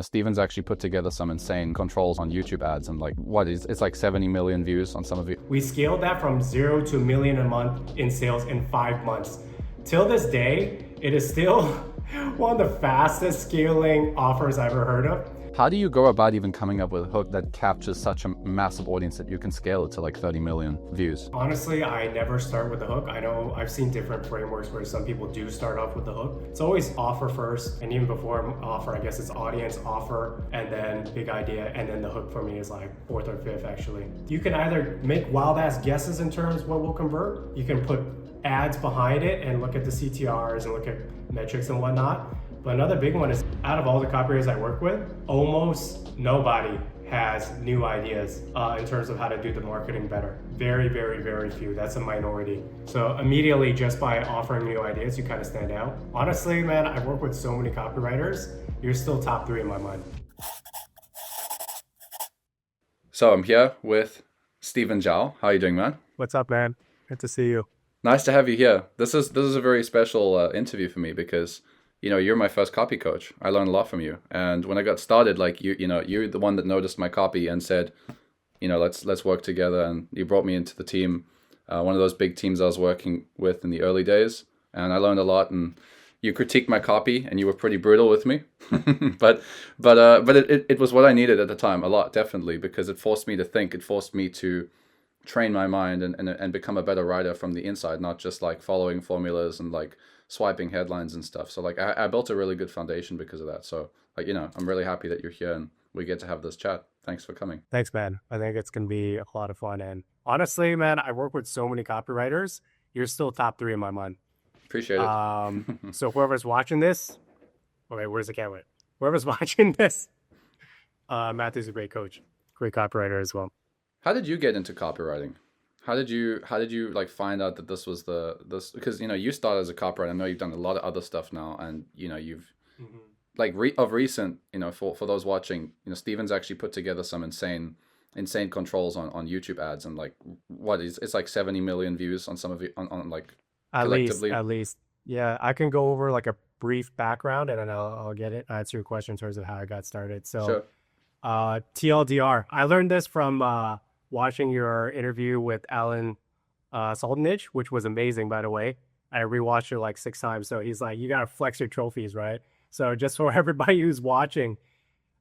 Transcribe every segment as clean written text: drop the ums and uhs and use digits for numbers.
Stephen's actually put together some insane controls on YouTube ads, and like it's like 70 million views on some of it. We scaled that from 0 to a million a month in sales in 5 months. Till this day, it is still one of the fastest scaling offers I've ever heard of. How do you go about even coming up with a hook that captures such a massive audience that you can scale it to like 30 million views? Honestly, I never start with the hook. I know I've seen different frameworks where some people do start off with the hook. It's always offer first, and even before offer, I guess it's audience, offer, and then big idea, and then the hook for me is like fourth or fifth actually. You can either make wild ass guesses in terms of what will convert. You can put ads behind it and look at the CTRs and look at metrics and whatnot. But another big one is, out of all the copywriters I work with, almost nobody has new ideas in terms of how to do the marketing better. Very, very, very few. That's a minority. So immediately, just by offering new ideas, you kind of stand out. Honestly, man, I've worked with so many copywriters. You're still top 3 in my mind. So I'm here with Stephen Zhao. How are you doing, man? What's up, man? Good to see you. Nice to have you here. This is a very special interview for me because you're my first copy coach. I learned a lot from you. And when I got started, like you're the one that noticed my copy and said, let's work together. And you brought me into the team, one of those big teams I was working with in the early days. And I learned a lot. And you critiqued my copy, and you were pretty brutal with me. but it was what I needed at the time, a lot, definitely, because it forced me to think. It forced me to train my mind and become a better writer from the inside, not just like following formulas and like swiping headlines and stuff. So like I built a really good foundation because of that. So like, I'm really happy that you're here and we get to have this chat. Thanks for coming. Thanks, man. I think it's going to be a lot of fun. And honestly, man, I work with so many copywriters. You're still top 3 in my mind. Appreciate it. So whoever's watching this, okay, where's the camera? Whoever's watching this, Matthew's a great coach, great copywriter as well. How did you get into copywriting? How did you like find out that this was this, because you started as a copywriter. I know you've done a lot of other stuff now, and you've like of recent, for those watching, Stephen's actually put together some insane controls on YouTube ads, and like it's like 70 million views on some of it on like collectively. At least. Yeah, I can go over like a brief background and then I'll answer your question in terms of how I got started. So sure. TLDR, I learned this from watching your interview with Alan Saltonich, which was amazing, by the way. I rewatched it like 6 times. So he's like, you got to flex your trophies, right? So just for everybody who's watching,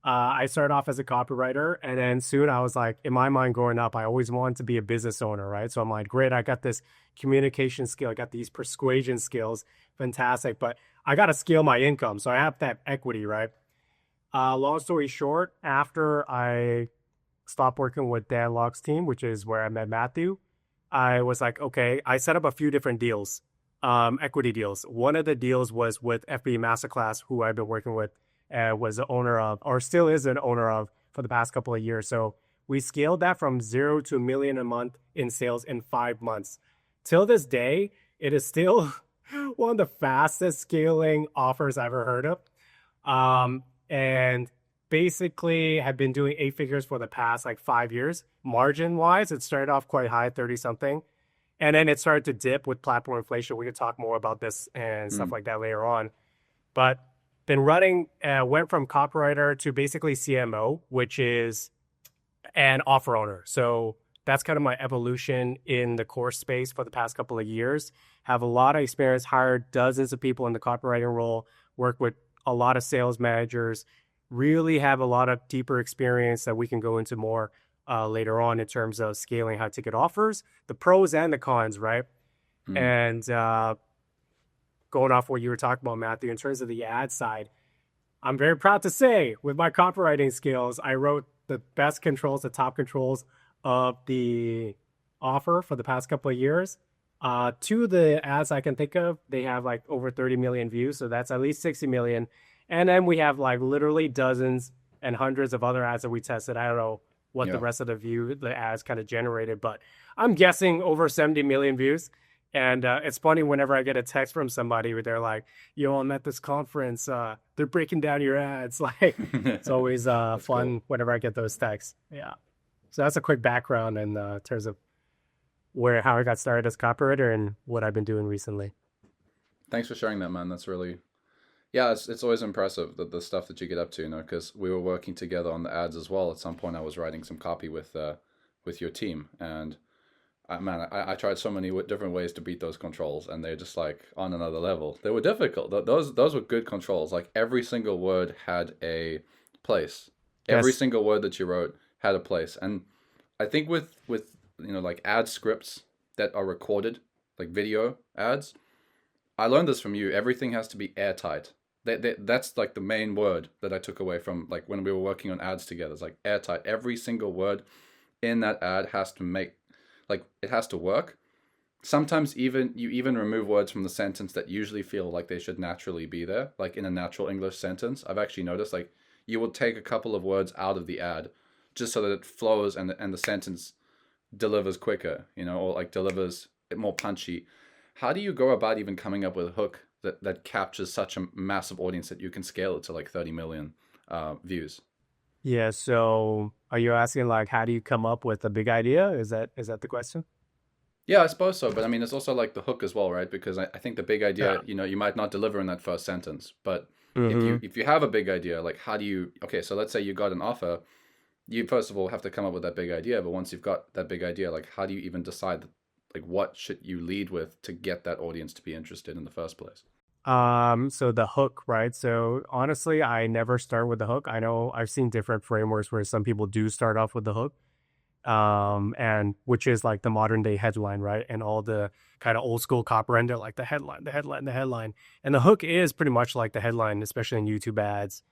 I started off as a copywriter. And then soon I was like, in my mind growing up, I always wanted to be a business owner, right? So I'm like, great, I got this communication skill. I got these persuasion skills. Fantastic. But I got to scale my income. So I have that equity, right? Long story short, after I stopped working with Dan Locke's team, which is where I met Matthew, I was like, okay, I set up a few different deals, equity deals. One of the deals was with FB Masterclass, who I've been working with, was the owner of, or still is an owner of, for the past couple of years. So we scaled that from 0 to a million a month in sales in 5 months. Till this day, it is still one of the fastest scaling offers I've ever heard of. And basically have been doing 8 figures for the past like 5 years. Margin wise, it started off quite high, 30 something. And then it started to dip with platform inflation. We could talk more about this and stuff like that later on. But been running, went from copywriter to basically CMO, which is an offer owner. So that's kind of my evolution in the course space for the past couple of years. Have a lot of experience, hired dozens of people in the copywriting role, work with a lot of sales managers, really have a lot of deeper experience that we can go into more later on in terms of scaling high ticket offers, the pros and the cons, right? And going off what you were talking about, Matthew, in terms of the ad side, I'm very proud to say with my copywriting skills, I wrote the best controls, the top controls of the offer for the past couple of years. 2 of the ads I can think of, they have like over 30 million views. So that's at least 60 million. And then we have like literally dozens and hundreds of other ads that we tested. I don't know what the rest of the ads kind of generated, but I'm guessing over 70 million views. And it's funny whenever I get a text from somebody where they're like, yo, I'm at this conference. They're breaking down your ads. Like, it's always fun cool. whenever I get those texts. Yeah. So that's a quick background in terms of how I got started as a copywriter and what I've been doing recently. Thanks for sharing that, man. That's really, Yeah, it's always impressive the stuff that you get up to, you know, because we were working together on the ads as well. At some point, I was writing some copy with your team, and man, I tried so many different ways to beat those controls, and they're just like on another level. They were difficult. Those were good controls. Like every single word had a place. Every Yes. single word that you wrote had a place. And I think with like ad scripts that are recorded, like video ads, I learned this from you. Everything has to be airtight. That's like the main word that I took away from like when we were working on ads together. It's like airtight. Every single word in that ad has to make like it has to work. Sometimes even remove words from the sentence that usually feel like they should naturally be there, like in a natural English sentence. I've actually noticed like you will take a couple of words out of the ad just so that it flows and the sentence delivers quicker, or like delivers it more punchy. How do you go about even coming up with a hook that captures such a massive audience that you can scale it to like 30 million views? Yeah. So are you asking like how do you come up with a big idea? Is that the question? Yeah, I suppose so. But I mean, it's also like the hook as well, right? Because I think the big Yeah. idea, you might not deliver in that first sentence. But if you Mm-hmm. if you have a big idea, like how do you? Okay, so let's say you got an offer. You first of all have to come up with that big idea. But once you've got that big idea, like how do you even decide, like what should you lead with to get that audience to be interested in the first place? So the hook, right? So honestly, I never start with the hook. I know I've seen different frameworks where some people do start off with the hook, and which is like the modern day headline, right? And all the kind of old school cop render, like the headline, the headline, the headline, and the hook is pretty much like the headline, especially in YouTube ads,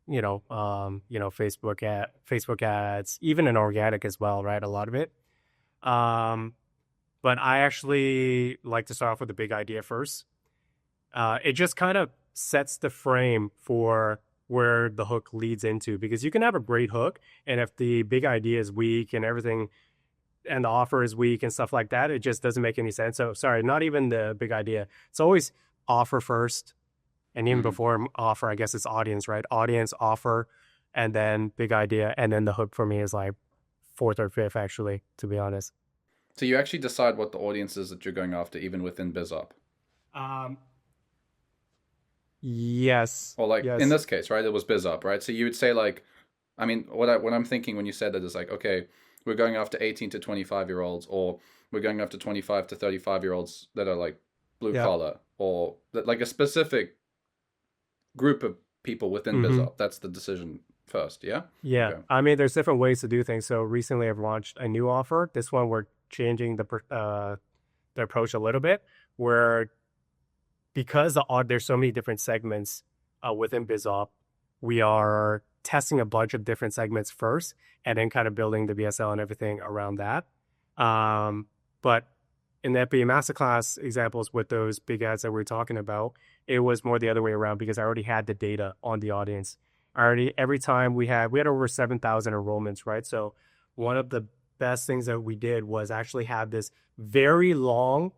Facebook ads, even in organic as well, right? A lot of it. Um, but I actually like to start off with a big idea first. It just kind of sets the frame for where the hook leads into because you can have a great hook, and if the big idea is weak and everything and the offer is weak and stuff like that, it just doesn't make any sense. So sorry, not even the big idea. It's always offer first, and even Mm. before offer, I guess it's audience, right? Audience, offer, and then big idea, and then the hook for me is like fourth or fifth, actually, to be honest. So you actually decide what the audience is that you're going after, even within BizOp. Um, yes, Or like in yes, this case, right? It was BizUp, right? So you would say like, I mean, what I'm thinking when you said that is like, okay, we're going after 18 to 25-year-olds, or we're going after 25 to 35-year-olds that are like blue yeah. collar, or that, like a specific group of people within Mm-hmm. BizUp. That's the decision first, yeah? Yeah, Okay. I mean, there's different ways to do things. So recently, I've launched a new offer. This one, we're changing the approach a little bit, where because there's so many different segments within BizOp, we are testing a bunch of different segments first, and then kind of building the BSL and everything around that. But in the FBA Masterclass examples with those big ads that we are talking about, it was more the other way around because I already had the data on the audience. I already every time we had over 7,000 enrollments, right? So one of the best things that we did was actually have this very long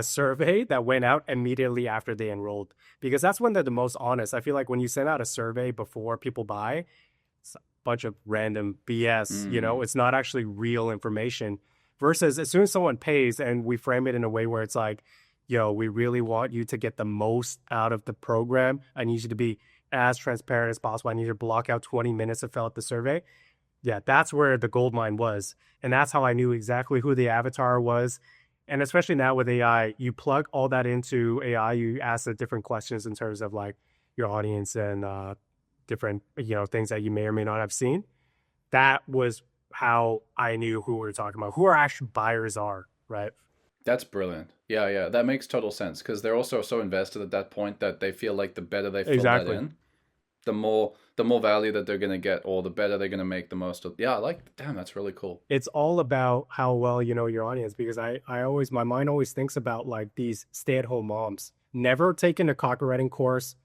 survey that went out immediately after they enrolled because that's when they're the most honest. I feel like when you send out a survey before people buy, it's a bunch of random BS. Mm. It's not actually real information. Versus as soon as someone pays and we frame it in a way where it's like, yo, we really want you to get the most out of the program. I need you to be as transparent as possible. I need you to block out 20 minutes to fill out the survey. Yeah, that's where the gold mine was. And that's how I knew exactly who the avatar was. And especially now with AI, you plug all that into AI, you ask the different questions in terms of like your audience and different, things that you may or may not have seen. That was how I knew who we were talking about, who our actual buyers are, right? That's brilliant. Yeah, yeah, that makes total sense because they're also so invested at that point that they feel like the better they fill that Exactly. in, the more value that they're gonna get, or the better they're gonna make the most of. Yeah, I like. Damn, that's really cool. It's all about how well you know your audience because my mind always thinks about like these stay-at-home moms, never taken a copywriting course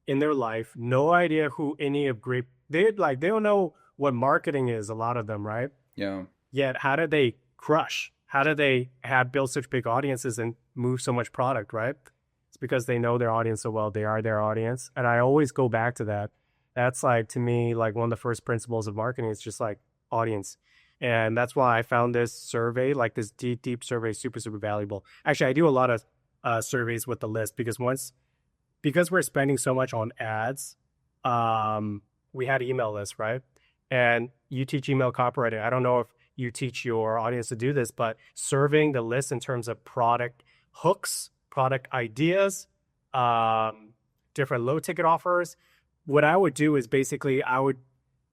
in their life, no idea who any of great they don't know what marketing is, a lot of them, right? Yeah. Yet how did they crush? How did they have built such big audiences and move so much product, right? It's because they know their audience so well. They are their audience. And I always go back to that. That's like to me, like one of the first principles of marketing is just like audience. And that's why I found this survey, like this deep, deep survey, super, super valuable. Actually, I do a lot of surveys with the list because once because we're spending so much on ads, we had email lists, right? And you teach email copywriting. I don't know if you teach your audience to do this, but serving the list in terms of product hooks, product ideas, different low ticket offers. What I would do is basically I would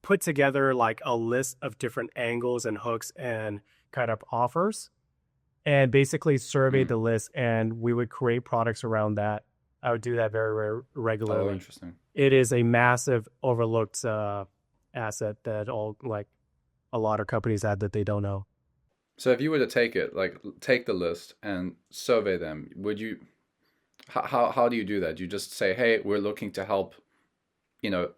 put together like a list of different angles and hooks and kind of offers and basically survey Mm. the list, and we would create products around that. I would do that very, very Oh, regularly. interesting. It is a massive overlooked asset that all like a lot of companies have that they don't know. So if you were to take it, like take the list and survey them, would you, how do you do that? Do you just say, hey, we're looking to help, you know,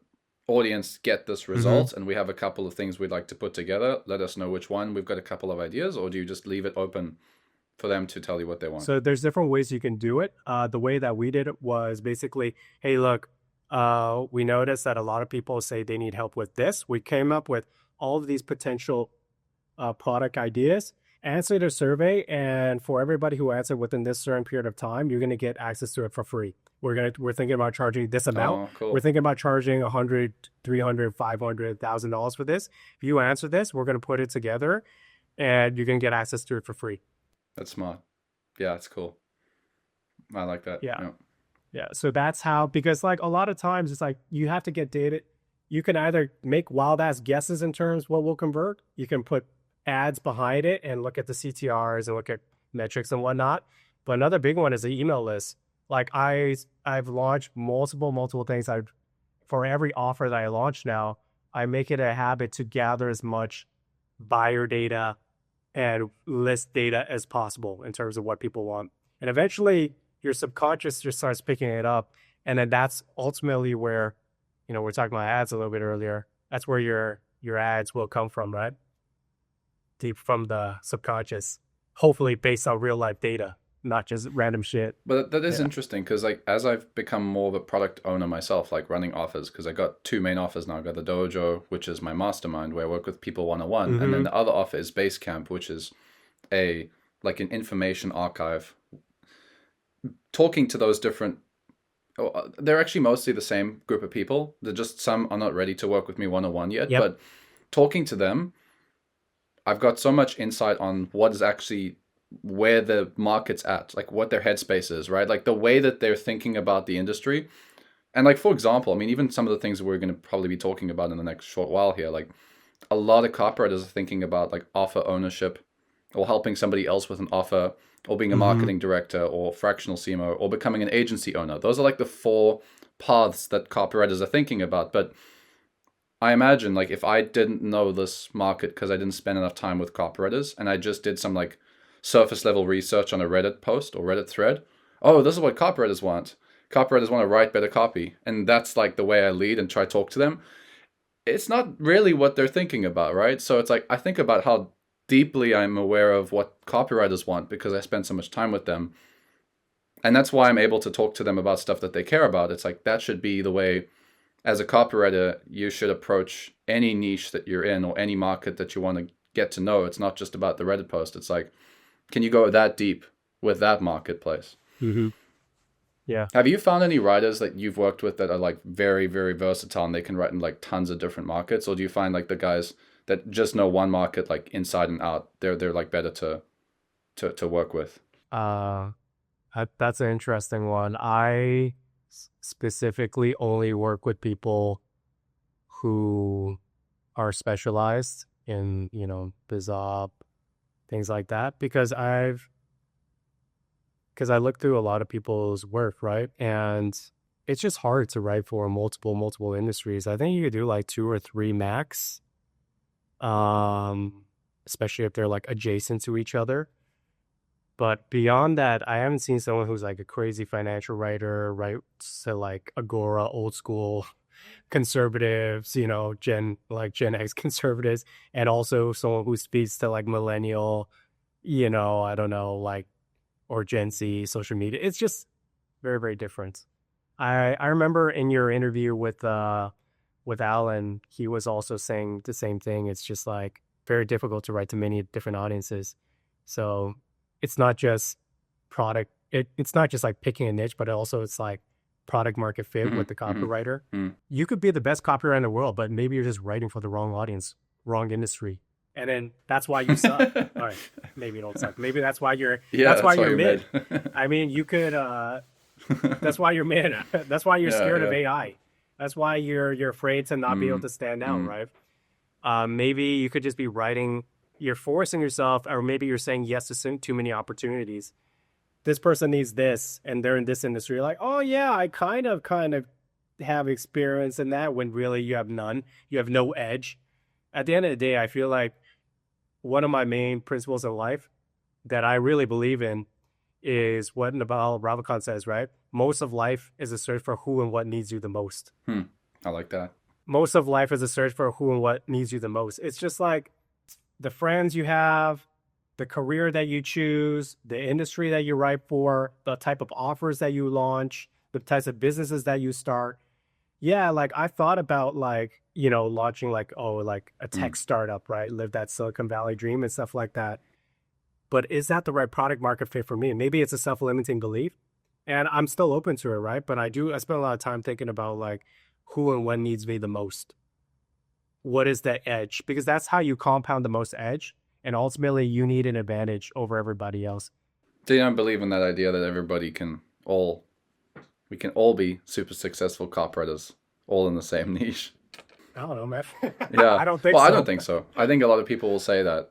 audience get this Mm-hmm. result, and we have a couple of things we'd like to put together. Let us know which one. We've got a couple of ideas, or do you just leave it open for them to tell you what they want? So there's different ways you can do it. The way that we did it was basically, hey, look, we noticed that a lot of people say they need help with this. We came up with all of these potential product ideas, answer the survey, and for everybody who answered within this certain period of time, you're going to get access to it for free. We're thinking about charging this amount. Oh, We're cool. thinking about charging 100, 300, $500,000 for this. If you answer this, we're going to put it together, and you're going to get access to it for free. That's smart. Yeah, it's cool. I like that. Yeah. Yeah. Yeah, so that's how, because like a lot of times it's like you have to get data. You can either make wild ass guesses in terms of what will convert. You can put ads behind it and look at the CTRs and look at metrics and whatnot. But another big one is the email list. Like I've launched multiple things. I for every offer that I launch now, I make it a habit to gather as much buyer data and list data as possible in terms of what people want. And eventually your subconscious just starts picking it up. And then that's ultimately where, we're talking about ads a little bit earlier. That's where your ads will come from, right? Deep from the subconscious, hopefully based on real life data, not just random shit. But that is Yeah. interesting because, like, as I've become more of a product owner myself, like running offers, because I got two main offers now. I got the dojo, which is my mastermind where I work with people one on one, and then Mm-hmm. the other offer is Basecamp, which is a like an information archive. Talking to those different, they're actually mostly the same group of people. They're just some are not ready to work with me one on one yet, Yep. but talking to them, I've got so much insight on what is actually where the market's at, like what their headspace is, right? Like the way that they're thinking about the industry. And like for example, I mean, even some of the things that we're going to probably be talking about in the next short while here, like a lot of copywriters are thinking about like offer ownership or helping somebody else with an offer or being a Mm-hmm. marketing director or fractional CMO or becoming an agency owner. Those are like the four paths that copywriters are thinking about. But I imagine like if I didn't know this market because I didn't spend enough time with copywriters and I just did some like surface level research on a Reddit post or Reddit thread, oh, this is what copywriters want. Copywriters want to write better copy. And that's like the way I lead and try to talk to them. It's not really what they're thinking about, right? So it's like I think about how deeply I'm aware of what copywriters want because I spend so much time with them. And that's why I'm able to talk to them about stuff that they care about. It's like that should be the way as a copywriter you should approach any niche that you're in or any market that you want to get to know. It's not just about the Reddit post. It's like, can you go that deep with that marketplace? Mm-hmm. Yeah. Have you found any writers that you've worked with that are like very, very versatile and they can write in like tons of different markets? Or do you find like the guys that just know one market like inside and out, they're like better to work with? Uh, that's an interesting one. I specifically only work with people who are specialized in, BizOp, things like that, because I look through a lot of people's work, right? And it's just hard to write for multiple industries. I think you could do like two or three max, um, especially if they're like adjacent to each other. But beyond that, I haven't seen someone who's like a crazy financial writer, writes to like Agora, old school conservatives, Gen X conservatives, and also someone who speaks to like millennial, I don't know, like, or Gen Z social media. It's just very, very different. I remember in your interview with Alan, he was also saying the same thing. It's just like very difficult to write to many different audiences. So it's not just product. It's not just like picking a niche, but also it's like product market fit with the Mm-hmm. copywriter. Mm-hmm. You could be the best copywriter in the world, but maybe you're just writing for the wrong audience, wrong industry. And then that's why you suck. All right. Maybe you don't suck. Maybe Yeah, that's why that's why you're you're mid. mid. I mean, that's why you're mid. That's why you're Yeah, scared of yeah. AI. That's why you're afraid to not be able Mm, to stand out, mm, right? Maybe you could just be writing, you're forcing yourself, or maybe you're saying yes to too many opportunities. This person needs this, and they're in this industry. You're like, oh yeah, I kind of have experience in that, when really you have none. You have no edge. At the end of the day, I feel like one of my main principles in life that I really believe in is what Naval Ravikant says, right? Most of life is a search for who and what needs you the most. hmm. I like that. Most of life is a search for who and what needs you the most. It's just like the friends you have, the career that you choose, the industry that you write for, the type of offers that you launch, the types of businesses that you start. Yeah, like I thought about like, launching like, oh, like a Mm. tech startup, right? Live that Silicon Valley dream and stuff like that. But is that the right product market fit for me? Maybe it's a self-limiting belief. And I'm still open to it, right? But I spend a lot of time thinking about like who and when needs me the most. What is the edge? Because that's how you compound the most edge. And ultimately you need an advantage over everybody else. Do you not believe in that idea that we can all be super successful copywriters, all in the same niche? I don't know, man. Yeah. I don't think Well, I don't so. think so. I think a lot of people will say that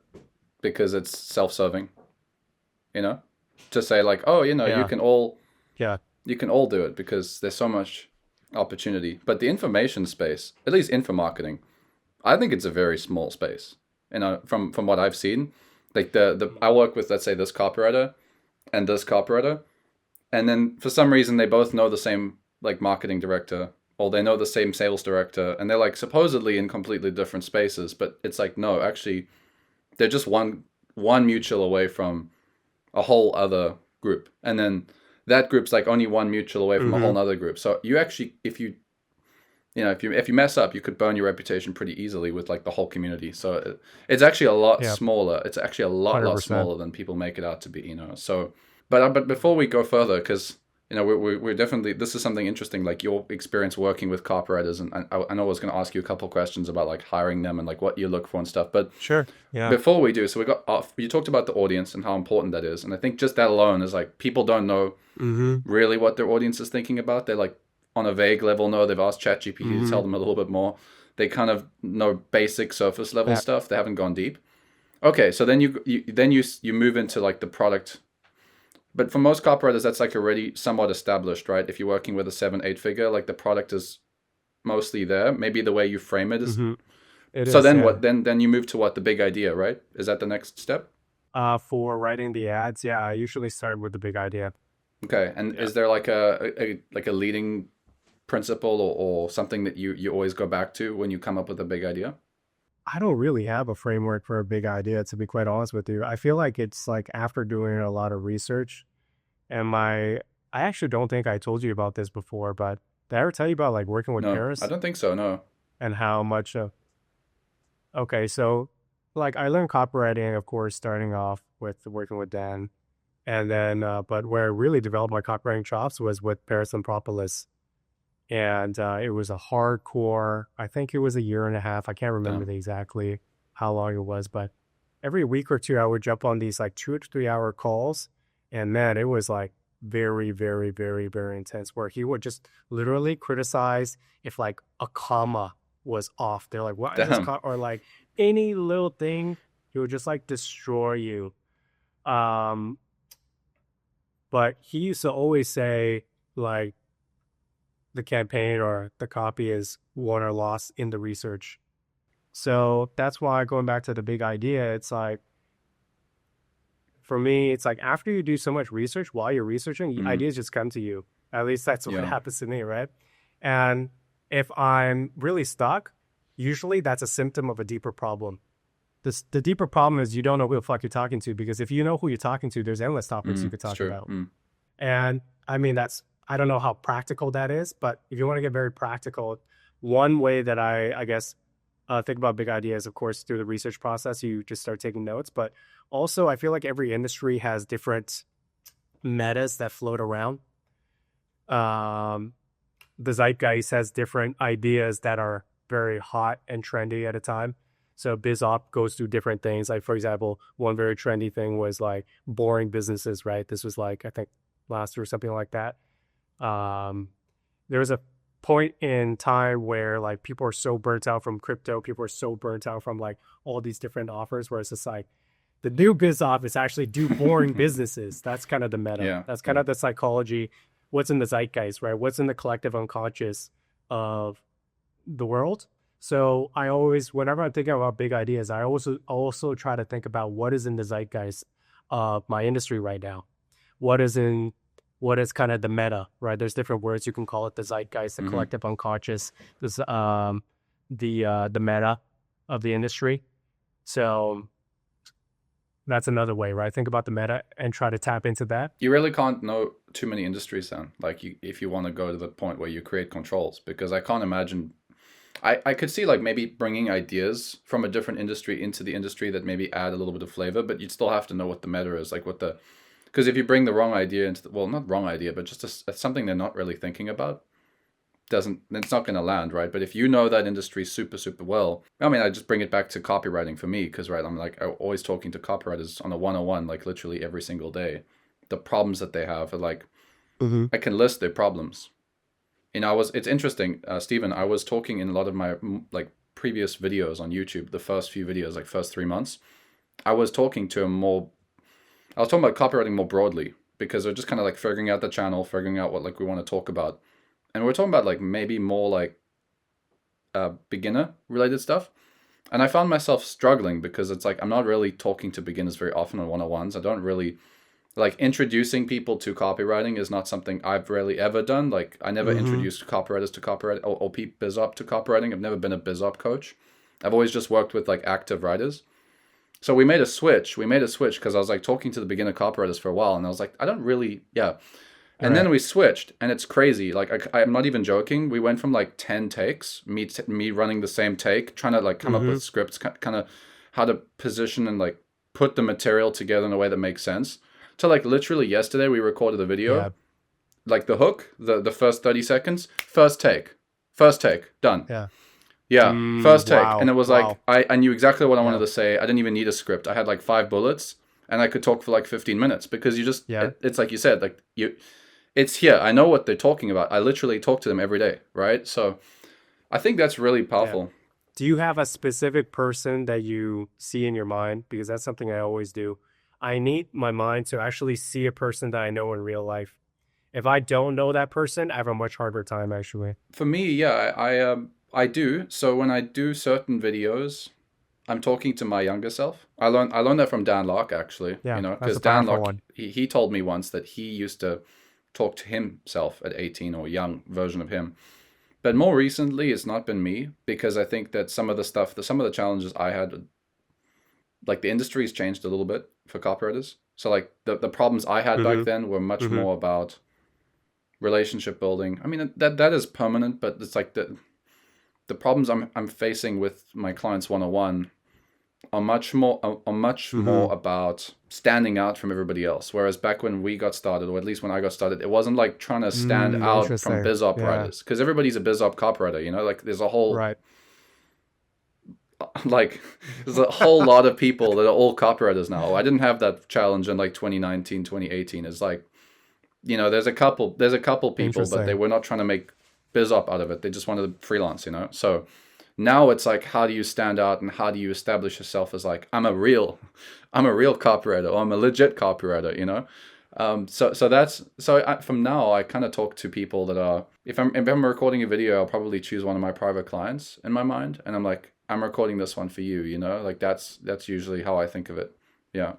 because it's self-serving, you know? To say like, oh, Yeah. Yeah. you can all do it because there's so much opportunity. But the information space, at least info marketing, I think it's a very small space. From what I've seen, like the I work with, let's say, this copywriter and this copywriter, and then for some reason they both know the same like marketing director, or they know the same sales director, and they're like supposedly in completely different spaces, but it's like no, actually they're just one mutual away from a whole other group, and then that group's like only one mutual away from a Mm-hmm. whole other group. So you actually, if you mess up, you could burn your reputation pretty easily with like the whole community. So it's actually a lot Yeah. smaller. It's actually a lot 100%. smaller than people make it out to be. So, but before we go further, because we're definitely, this is something interesting, like your experience working with copywriters, and I know I was going to ask you a couple questions about like hiring them and like what you look for and stuff. But Sure. Yeah. before we do, so we got off. You talked about the audience and how important that is, and I think just that alone is like people don't know Mm-hmm. really what their audience is thinking about. They're like on a vague level know. They've asked ChatGPT to Mm-hmm. tell them a little bit more. They kind of know basic surface level Yeah. stuff. They haven't gone deep. Okay, so then you move into like the product. But for most copywriters, that's like already somewhat established, right? If you're working with a 7, 8 figure, like the product is mostly there. Maybe the way you frame it is. Mm-hmm. It So is, then yeah. what? Then you move to what? The big idea, right? Is that the next step? For writing the ads, yeah, I usually start with the big idea. Okay, and Yeah. is there like a leading principle, or something that you always go back to when you come up with a big idea? I don't really have a framework for a big idea, to be quite honest with you. I feel like it's like after doing a lot of research and I actually don't think I told you about this before, but did I ever tell you about like working with No, I Paris don't think so. No. and how much okay, so like I learned copywriting, of course, starting off with working with Dan. And then, but where I really developed my copywriting chops was with Paris and Propolis. And it was a hardcore, I think it was a year and a half. I can't remember Damn. the exactly how long it was, but every week or two, I would jump on these like 2 to 3 hour calls. And man, it was like very, very, very, very intense where he would just literally criticize if like a comma was off. They're like, what is this? Damn. Or like any little thing, he would just like destroy you. Um, but he used to always say, like, the campaign or the copy is won or lost in the research. So that's why going back to the big idea, it's like, for me, it's like after you do so much research, while you're researching, Mm, ideas just come to you. At least that's what yeah. happens to me, right? And if I'm really stuck, usually that's a symptom of a deeper problem. The deeper problem is you don't know who the fuck you're talking to, because if you know who you're talking to, there's endless topics you could It's talk true. about. And I mean, I don't know how practical that is, but if you want to get very practical, one way that I guess, think about big ideas, of course, through the research process, you just start taking notes. But also, I feel like every industry has different metas that float around. the zeitgeist has different ideas that are very hot and trendy at a time. So BizOp goes through different things. Like for example, one very trendy thing was like boring businesses, right? This was like I think last year or something like that. Um, there was a point in time where like people are so burnt out from crypto, people are so burnt out from like all these different offers, where it's just like the new biz off is actually do boring businesses. That's kind of the meta. Yeah, That's kind yeah. of the psychology. What's in the zeitgeist, right? What's in the collective unconscious of the world. So I always, whenever I'm thinking about big ideas, I also try to think about what is in the zeitgeist of my industry right now. What is in what is kind of the meta, right? There's different words you can call it: the zeitgeist, the Hmm. collective unconscious, this the meta of the industry. So that's another way, right? Think about the meta and try to tap into that. You really can't know too many industries then, like if you want to go to the point where you create controls, because I can't imagine. I could see like maybe bringing ideas from a different industry into the industry that maybe add a little bit of flavor, but you'd still have to know what the meta is, like what the, because if you bring the wrong idea into the, well, not wrong idea, but just something they're not really thinking about, doesn't, it's not going to land, right? But if you know that industry super super well, I mean, I just bring it back to copywriting for me, because right, I'm like always talking to copywriters on a 101, like literally every single day. The problems that they have are like, Mm-hmm. I can list their problems. It's interesting, Stephen, I was talking in a lot of my like previous videos on YouTube, the first few videos, like first 3 months, I was talking to him more, I was talking about copywriting more broadly, because we're just kind of like figuring out the channel, figuring out what like we want to talk about. And we're talking about like maybe more like beginner related stuff. And I found myself struggling, because it's like I'm not really talking to beginners very often on 101s. I don't really like introducing people to copywriting is not something I've really ever done. Like I never Mm-hmm. introduced copywriters to copywriting, or biz op to copywriting. I've never been a biz op coach. I've always just worked with like active writers. So we made a switch. We made a switch because I was like talking to the beginner copywriters for a while, and I was like, I don't really, yeah. And then Right. we switched, and it's crazy. Like I'm not even joking. We went from like 10 takes, me running the same take, trying to like come up Mm-hmm. with scripts, kind of how to position and like put the material together in a way that makes sense. To like literally yesterday, we recorded a video, Yeah. like the hook, the first 30 seconds, first take, done. Yeah. Yeah, first take. And Wow. it was like, Wow. I knew exactly what I wanted Yeah. to say. I didn't even need a script. I had like 5 bullets, and I could talk for like 15 minutes, because you just, Yeah. it's like you said, like it's here. I know what they're talking about. I literally talk to them every day, right? So I think that's really Yeah. powerful. Do you have a specific person that you see in your mind? Because that's something I always do. I need my mind to actually see a person that I know in real life. If I don't know that person, I have a much harder time actually. For me, yeah, I do. So when I do certain videos, I'm talking to my younger self. I learned that from Dan Locke, actually, Yeah, that's because a Dan powerful Locke, one. he told me once that he used to talk to himself at 18, or a young version of him. But more recently, it's not been me, because I think that some of the stuff, some of the challenges I had, like the industry's changed a little bit for copywriters. So like the problems I had back Mm-hmm. then were much Mm-hmm. more about relationship building. I mean, that is permanent, but it's like the problems I'm facing with my clients 101 are much Mm-hmm. more about standing out from everybody else. Whereas back when we got started, or at least when I got started, it wasn't like trying to stand out from Interesting. biz op Yeah. writers, because everybody's a biz op copywriter. Like there's a whole Right. like there's a whole lot of people that are all copywriters now. I didn't have that challenge in like 2019, 2018. It's like, there's a couple people, but they Interesting. were not trying to make biz op out of it. They just wanted to freelance. So now it's like, how do you stand out, and how do you establish yourself as like, I'm a real copywriter, or I'm a legit copywriter. From now I kind of talk to people that are, if I'm recording a video, I'll probably choose one of my private clients in my mind, and I'm like, I'm recording this one for you. Like that's usually how I think of it. Yeah.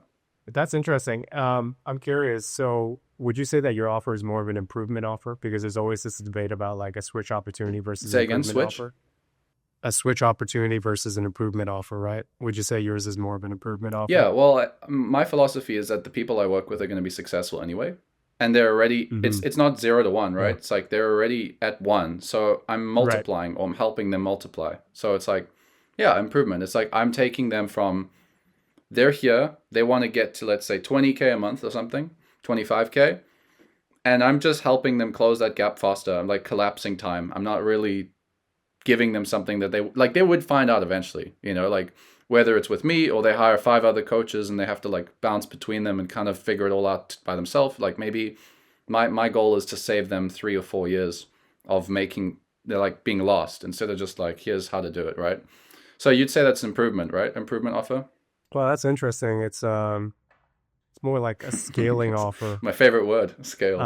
That's interesting. I'm curious. So, would you say that your offer is more of an improvement offer? Because there's always this debate about like a switch opportunity versus an Say again, improvement switch. offer. A switch opportunity versus an improvement offer, right? Would you say yours is more of an improvement offer? Yeah, well, my philosophy is that the people I work with are going to be successful anyway, and they're already. It's Mm-hmm. it's not 0 to 1, right? Yeah. It's like they're already at 1, so I'm Right. multiplying, or I'm helping them multiply. So it's like, yeah, improvement. It's like I'm taking them from, they're here, they want to get to, let's say, 20K a month or something, 25K, and I'm just helping them close that gap faster. I'm like collapsing time. I'm not really giving them something that they would find out eventually, like whether it's with me or they hire 5 other coaches and they have to like bounce between them and kind of figure it all out by themselves. Like maybe my goal is to save them 3 or 4 years of making they're like being lost instead of just like here's how to do it, right? So you'd say that's improvement, right? Improvement offer. Well, that's interesting. It's more like a scaling offer. My favorite word, scale.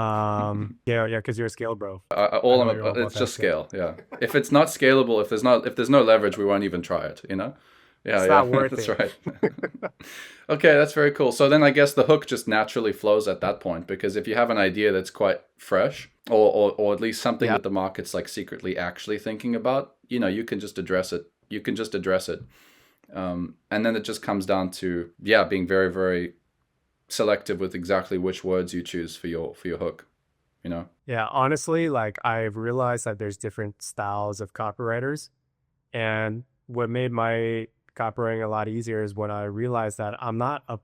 Yeah, because you're a scale bro. I All know you're all about it's that just scale. scale. Yeah. If it's not scalable, if there's no leverage, we won't even try it. Yeah, It's yeah, not worth that's it. right. Okay, that's very cool. So then I guess the hook just naturally flows at that point because if you have an idea that's quite fresh or at least something Yeah. that the market's like secretly actually thinking about, you can just address it. You can just address it. And then it just comes down to, yeah, being very, very selective with exactly which words you choose for your hook, you know? Yeah, honestly, like I've realized that there's different styles of copywriters. And what made my copywriting a lot easier is when I realized that I'm not a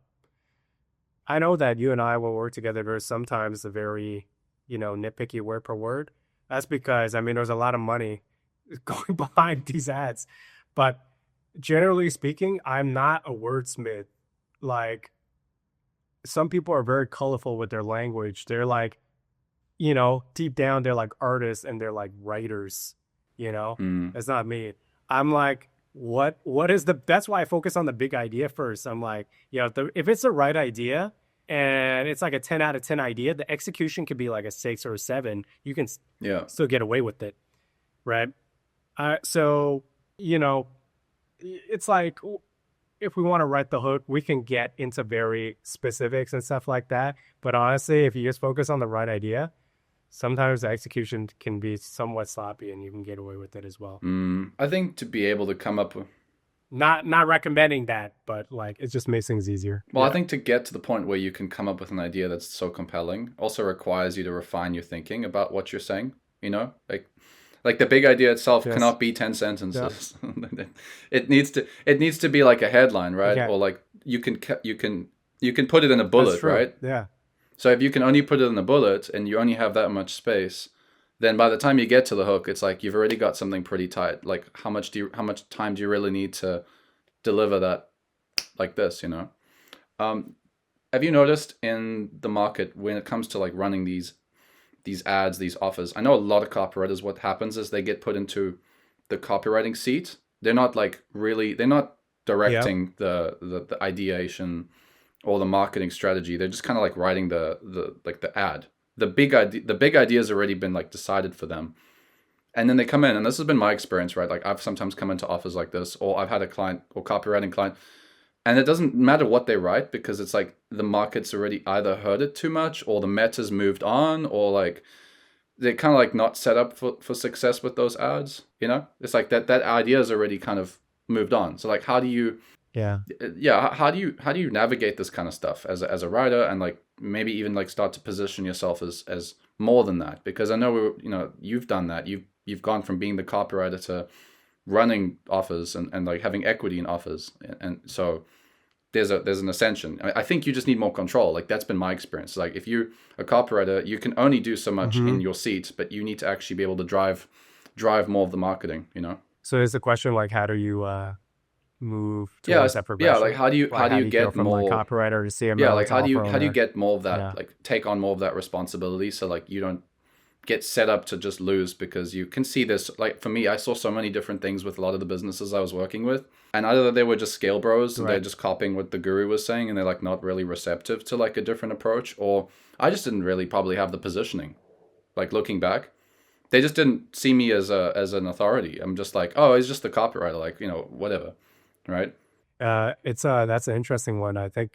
I know that you and I will work together. There's sometimes a very, nitpicky word per word. That's because, I mean, there's a lot of money going behind these ads. But generally speaking, I'm not a wordsmith. Like, some people are very colorful with their language. They're like, deep down, they're like artists and they're like writers, you know? Mm, That's not me. I'm like, what is that's why I focus on the big idea first. I'm like, if it's the right idea and it's like a 10 out of 10 idea, the execution could be like a 6 or 7. You can yeah. still get away with it, right? So, you know, it's like if we want to write the hook, we can get into very specifics and stuff like that. But honestly, if you just focus on the right idea, sometimes the execution can be somewhat sloppy and you can get away with it as well. I think to be able to come up with, Not recommending that, but like it just makes things easier. well, I Yeah. think to get to the point where you can come up with an idea that's so compelling also requires you to refine your thinking about what you're saying, like the big idea itself Yes. cannot be 10 Yeah. sentences. It needs to be like a headline, right? Okay. Or like you can put it in a That's bullet, true. right? Yeah. So if you can only put it in a bullet and you only have that much space, then by the time you get to the hook, it's like you've already got something pretty tight. Like how much time do you really need to deliver that like this? Um, have you noticed in the market when it comes to like running these ads, these offers? I know a lot of copywriters, what happens is they get put into the copywriting seat. They're not Yeah. directing the ideation or the marketing strategy. They're just kind of like writing the ad. The big idea has already been like decided for them. And then they come in, and this has been my experience, right? Like I've sometimes come into offers like this, or I've had a client or copywriting client, and it doesn't matter what they write because it's like the market's already either heard it too much, or the meta's moved on, or like they're kind of like not set up for success with those ads. It's like that idea is already kind of moved on. So like, how do you Yeah. yeah how do you navigate this kind of stuff as a writer and like maybe even like start to position yourself as more than that, because I know you've done that, you've gone from being the copywriter to running offers and like having equity in offers, and so there's an ascension. I think you just need more control. Like that's been my experience. Like if you a copywriter, you can only do so much Mm-hmm. in your seat, but you need to actually be able to drive more of the marketing. So is the question like, how do you move Yeah, towards that yeah, like progression? how do you Like, how do how you do you go get from like more. copywriter to Yeah, CMO like to how do you offer how do you owner? get more of that, Yeah. like take on more of that responsibility so like you don't get set up to just lose, because you can see this, like for me, I saw so many different things with a lot of the businesses I was working with, and either they were just scale bros and they're Right. just copying what the guru was saying and they're like not really receptive to like a different approach, or I just didn't really probably have the positioning. Like looking back, they just didn't see me as an authority. I'm just like, oh, he's just the copywriter, like whatever, right? It's that's an interesting one. I think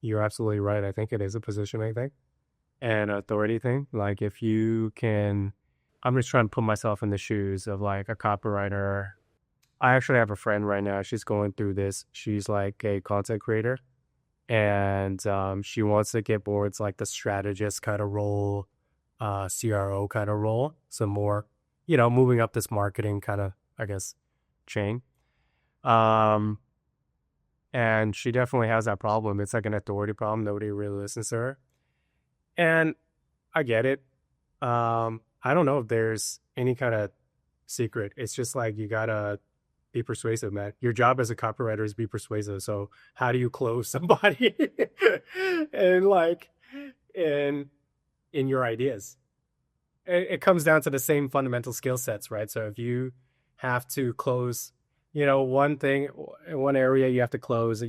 you're absolutely right. I think it is a positioning thing and authority thing. Like if you can, I'm just trying to put myself in the shoes of like a copywriter. I actually have a friend right now. She's going through this. She's like a content creator, and she wants to get more. It's like the strategist kind of role, CRO kind of role. Some more, moving up this marketing kind of, I guess, chain. Um, and she definitely has that problem. It's like an authority problem. Nobody really listens to her. And I get it. I don't know if there's any kind of secret. It's just like you gotta be persuasive, man. Your job as a copywriter is be persuasive. So how do you close somebody and like in your ideas? It comes down to the same fundamental skill sets, right? So if you have to close, one thing in one area, you have to close,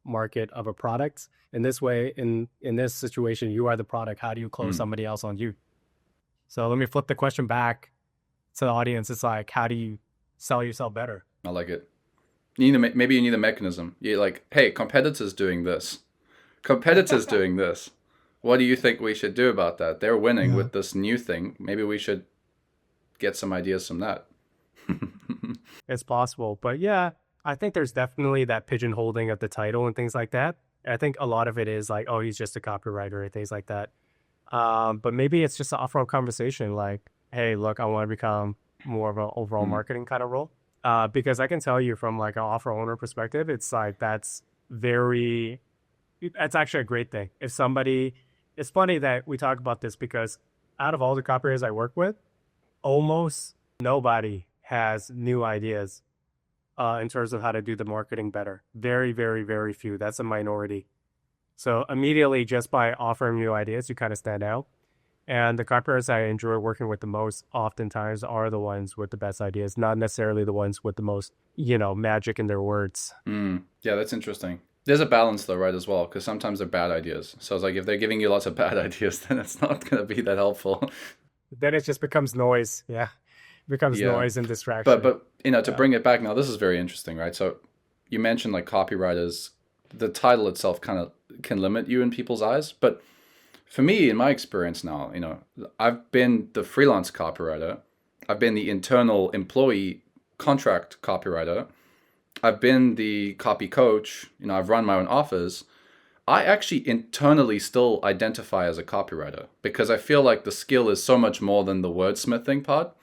market of a product. In this way, in this situation, you are the product. How do you close Mm, somebody else on you? So let me flip the question back to the audience. It's like, how do you sell yourself better? I like it. You need maybe you need a mechanism. You're like, hey, competitors doing this. Competitors doing this. What do you think we should do about that? They're winning Yeah. with this new thing. Maybe we should get some ideas from that. It's possible. But yeah, I think there's definitely that pigeonholing of the title and things like that. I think a lot of it is like, oh, he's just a copywriter and things like that. But maybe it's just an off-road conversation like, hey, look, I want to become more of an overall Mm, marketing kind of role. Because I can tell you from like an offer owner perspective, it's like that's actually a great thing. If somebody, it's funny that we talk about this because out of all the copywriters I work with, almost nobody has new ideas in terms of how to do the marketing better. Very, very, very few. That's a minority. So immediately, just by offering new ideas, you kind of stand out. And the copywriters I enjoy working with the most oftentimes are the ones with the best ideas, not necessarily the ones with the most, magic in their words. yeah, that's interesting. There's a balance though, right, as well, because sometimes they're bad ideas. So it's like if they're giving you lots of bad ideas, then it's not going to be that helpful. Then it just becomes noise. Yeah. It becomes Yeah. noise and But distraction. but to Yeah. bring it back now, this is very interesting, right? So you mentioned like copywriters, the title itself kind of can limit you in people's eyes. But for me, in my experience now, I've been the freelance copywriter, I've been the internal employee contract copywriter, I've been the copy coach, I've run my own office. I actually internally still identify as a copywriter because I feel like the skill is so much more than the wordsmithing part.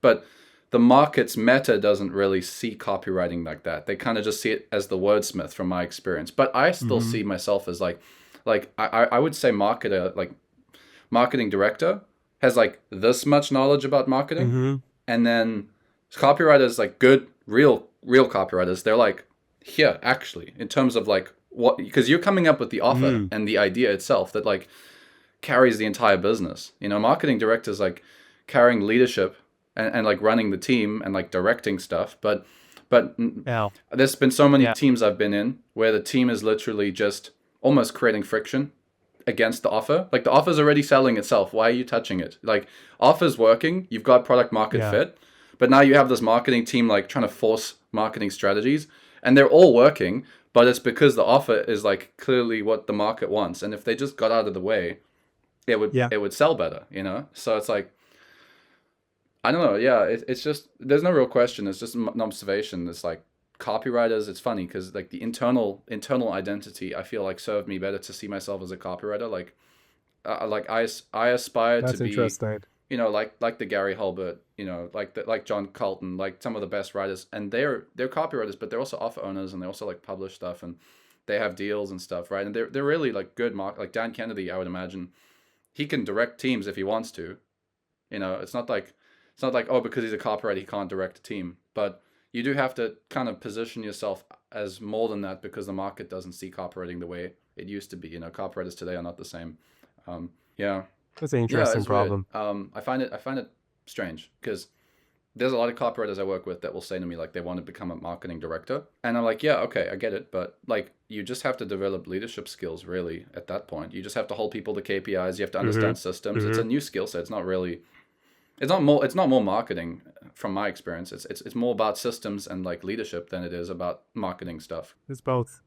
But the market's meta doesn't really see copywriting like that. They kind of just see it as the wordsmith from my experience. But I still Mm-hmm. see myself as like I would say marketer, like marketing director has like this much knowledge about marketing, Mm-hmm. and then copywriters, like good real copywriters, they're like here actually in terms of like what, because you're coming up with the offer Mm-hmm. and the idea itself that like carries the entire business. Marketing directors like carrying leadership and like running the team and like directing stuff. But Yeah. there's been so many Yeah. teams I've been in where the team is literally just almost creating friction against the offer. Like the offer's already selling itself. Why are you touching it? Like offer's working, you've got product market Yeah. fit, but now you have this marketing team like trying to force marketing strategies and they're all working, but it's because the offer is like clearly what the market wants. And if they just got out of the way, it would Yeah. it would sell better. So it's like I don't know. Yeah, it's just there's no real question. It's just an observation. It's like copywriters. It's funny because like the internal identity, I feel like served me better to see myself as a copywriter. Like I aspire to That's be, interesting. like the Gary Halbert, like John Colton, like some of the best writers, and they're copywriters, but they're also offer owners and they also like publish stuff and they have deals and stuff, right? And they're really like good like Dan Kennedy, I would imagine he can direct teams if he wants to. It's not like oh, because he's a copywriter he can't direct a team, but you do have to kind of position yourself as more than that because the market doesn't see copywriting the way it used to be. Copywriters today are not the same. Yeah, That's an yeah, interesting it's weird. problem. I find it strange because there's a lot of copywriters I work with that will say to me like they want to become a marketing director, and I'm like, yeah, okay, I get it, but like you just have to develop leadership skills really at that point. You just have to hold people to KPIs. You have to Mm-hmm. understand systems. It's Mm-hmm. a new skill set. It's not more marketing from my experience. It's more about systems and like leadership than it is about marketing stuff. It's both.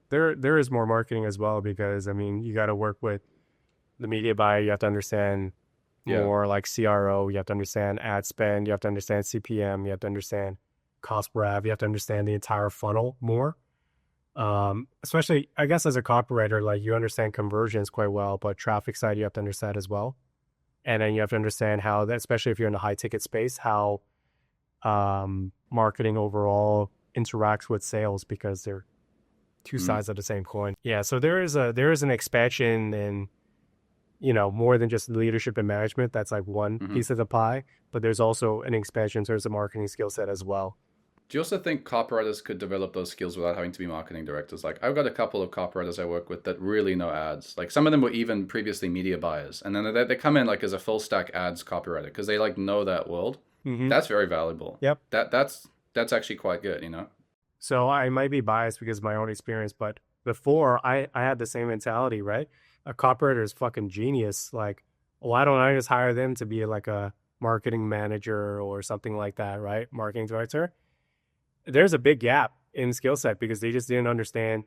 There is more marketing as well because I mean you got to work with the media buyer. You have to understand Yeah. more like CRO. You have to understand ad spend. You have to understand CPM. You have to understand cost per ad. You have to understand the entire funnel more. Especially I guess as a copywriter, like you understand conversions quite well, but traffic side you have to understand as well. And then you have to understand how that, especially if you're in the high ticket space, how marketing overall interacts with sales because they're two Mm. sides of the same coin. Yeah, so there is an expansion in more than just leadership and management. That's like one Hmm. piece of the pie, but there's also an expansion in terms of marketing skill set as well. Do you also think copywriters could develop those skills without having to be marketing directors? Like, I've got a couple of copywriters I work with that really know ads. Like, some of them were even previously media buyers, and then they come in like as a full stack ads copywriter because they like know that world. Hmm. That's very valuable. Yep. That's actually quite good, you know. So I might be biased because of my own experience, but before I had the same mentality, right? A copywriter is fucking genius. Like, why don't I just hire them to be like a marketing manager or something like that, right? Marketing director. There's a big gap in skill set because they just didn't understand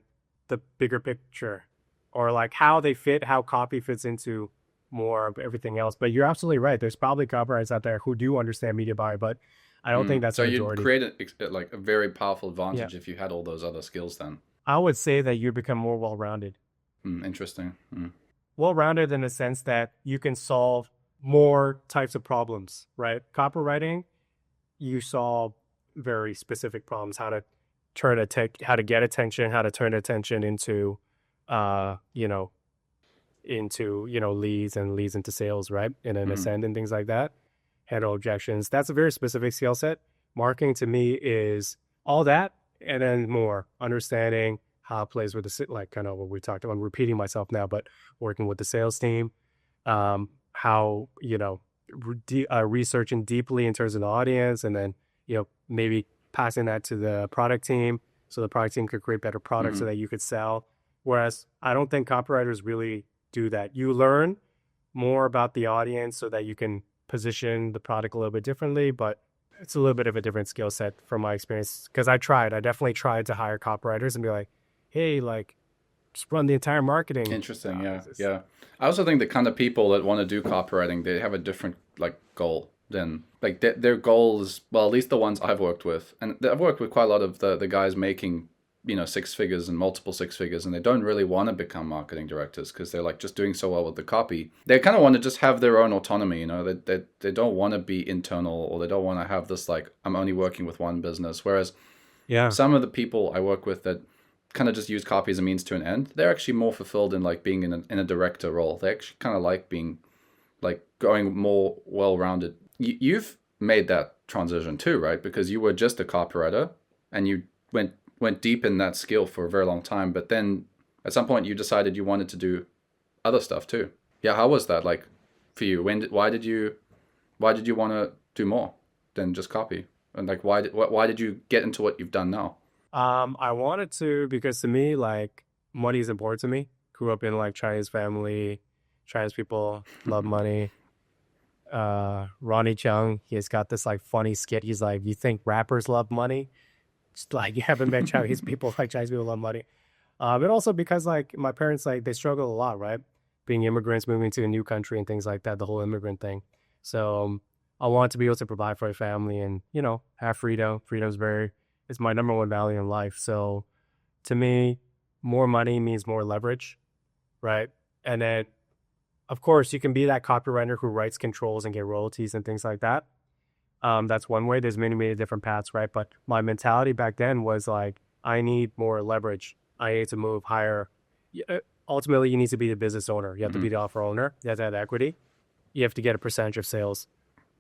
the bigger picture or like how they fit, how copy fits into more of everything else. But you're absolutely right. There's probably copywriters out there who do understand media buy, but I don't think Mm. that's So the you'd majority. create like a very powerful Yeah. advantage if you had all those other skills. Then, I would say that you become more well rounded. interesting. Mm. Well rounded in the sense that you can solve more types of problems, right? Copywriting, you solve very specific problems, how to get attention, how to turn attention into, uh, you know, leads and leads into sales, right? And then Hmm. ascend and things like that. Handle objections. That's a very specific skill set. Marketing to me is all that and then more understanding how it plays with like kind of what we talked about. I'm repeating myself now, but working with the sales team, how researching deeply in terms of the audience, and then maybe passing that to the product team so the product team could create better products so Hmm. that you could sell. Whereas I don't think copywriters really do that. You learn more about the audience so that you can position the product a little bit differently, but it's a little bit of a different skill set from my experience because I definitely tried to hire copywriters and be like, hey, like just run the entire marketing. Interesting. Yeah. This is, Yeah. I also think the kind of people that want to do copywriting, they have a different like goal than like their goal is, well, at least the ones I've worked with, and I've worked with quite a lot of the guys making six figures and multiple six figures, and they don't really want to become marketing directors because they're like just doing so well with the copy. They kind of want to just have their own autonomy. They don't want to be internal, or they don't want to have this like I'm only working with one business. Whereas yeah. some of the people I work with that kind of just use copy as a means to an end, they're actually more fulfilled in like being in a director role. They actually kind of like being like going more well-rounded. You've made that transition too, right? Because you were just a copywriter and you went deep in that skill for a very long time, but then at some point you decided you wanted to do other stuff too. Yeah, how was that like for you? Why did you want to do more than just copy? And like why did you get into what you've done now? I wanted to because to me, like money is important to me. Grew up in like Chinese family, Chinese people love money. Ronnie Chung, he's got this like funny skit. He's like, "You think rappers love money? Just like you haven't met Chinese people like Chinese people love money." But also because like my parents like they struggle a lot, right? Being immigrants, moving to a new country and things like that, the whole immigrant thing. So I want to be able to provide for a family and have freedom. Freedom is very it's my number one value in life. So to me, more money means more leverage, right? And then of course you can be that copywriter who writes controls and get royalties and things like that. That's one way. There's many different paths, right? But my mentality back then was like, I need more leverage. I need to move higher. Ultimately, you need to be the business owner. You have to be Hmm. the offer owner. You have to have equity. You have to get a percentage of sales.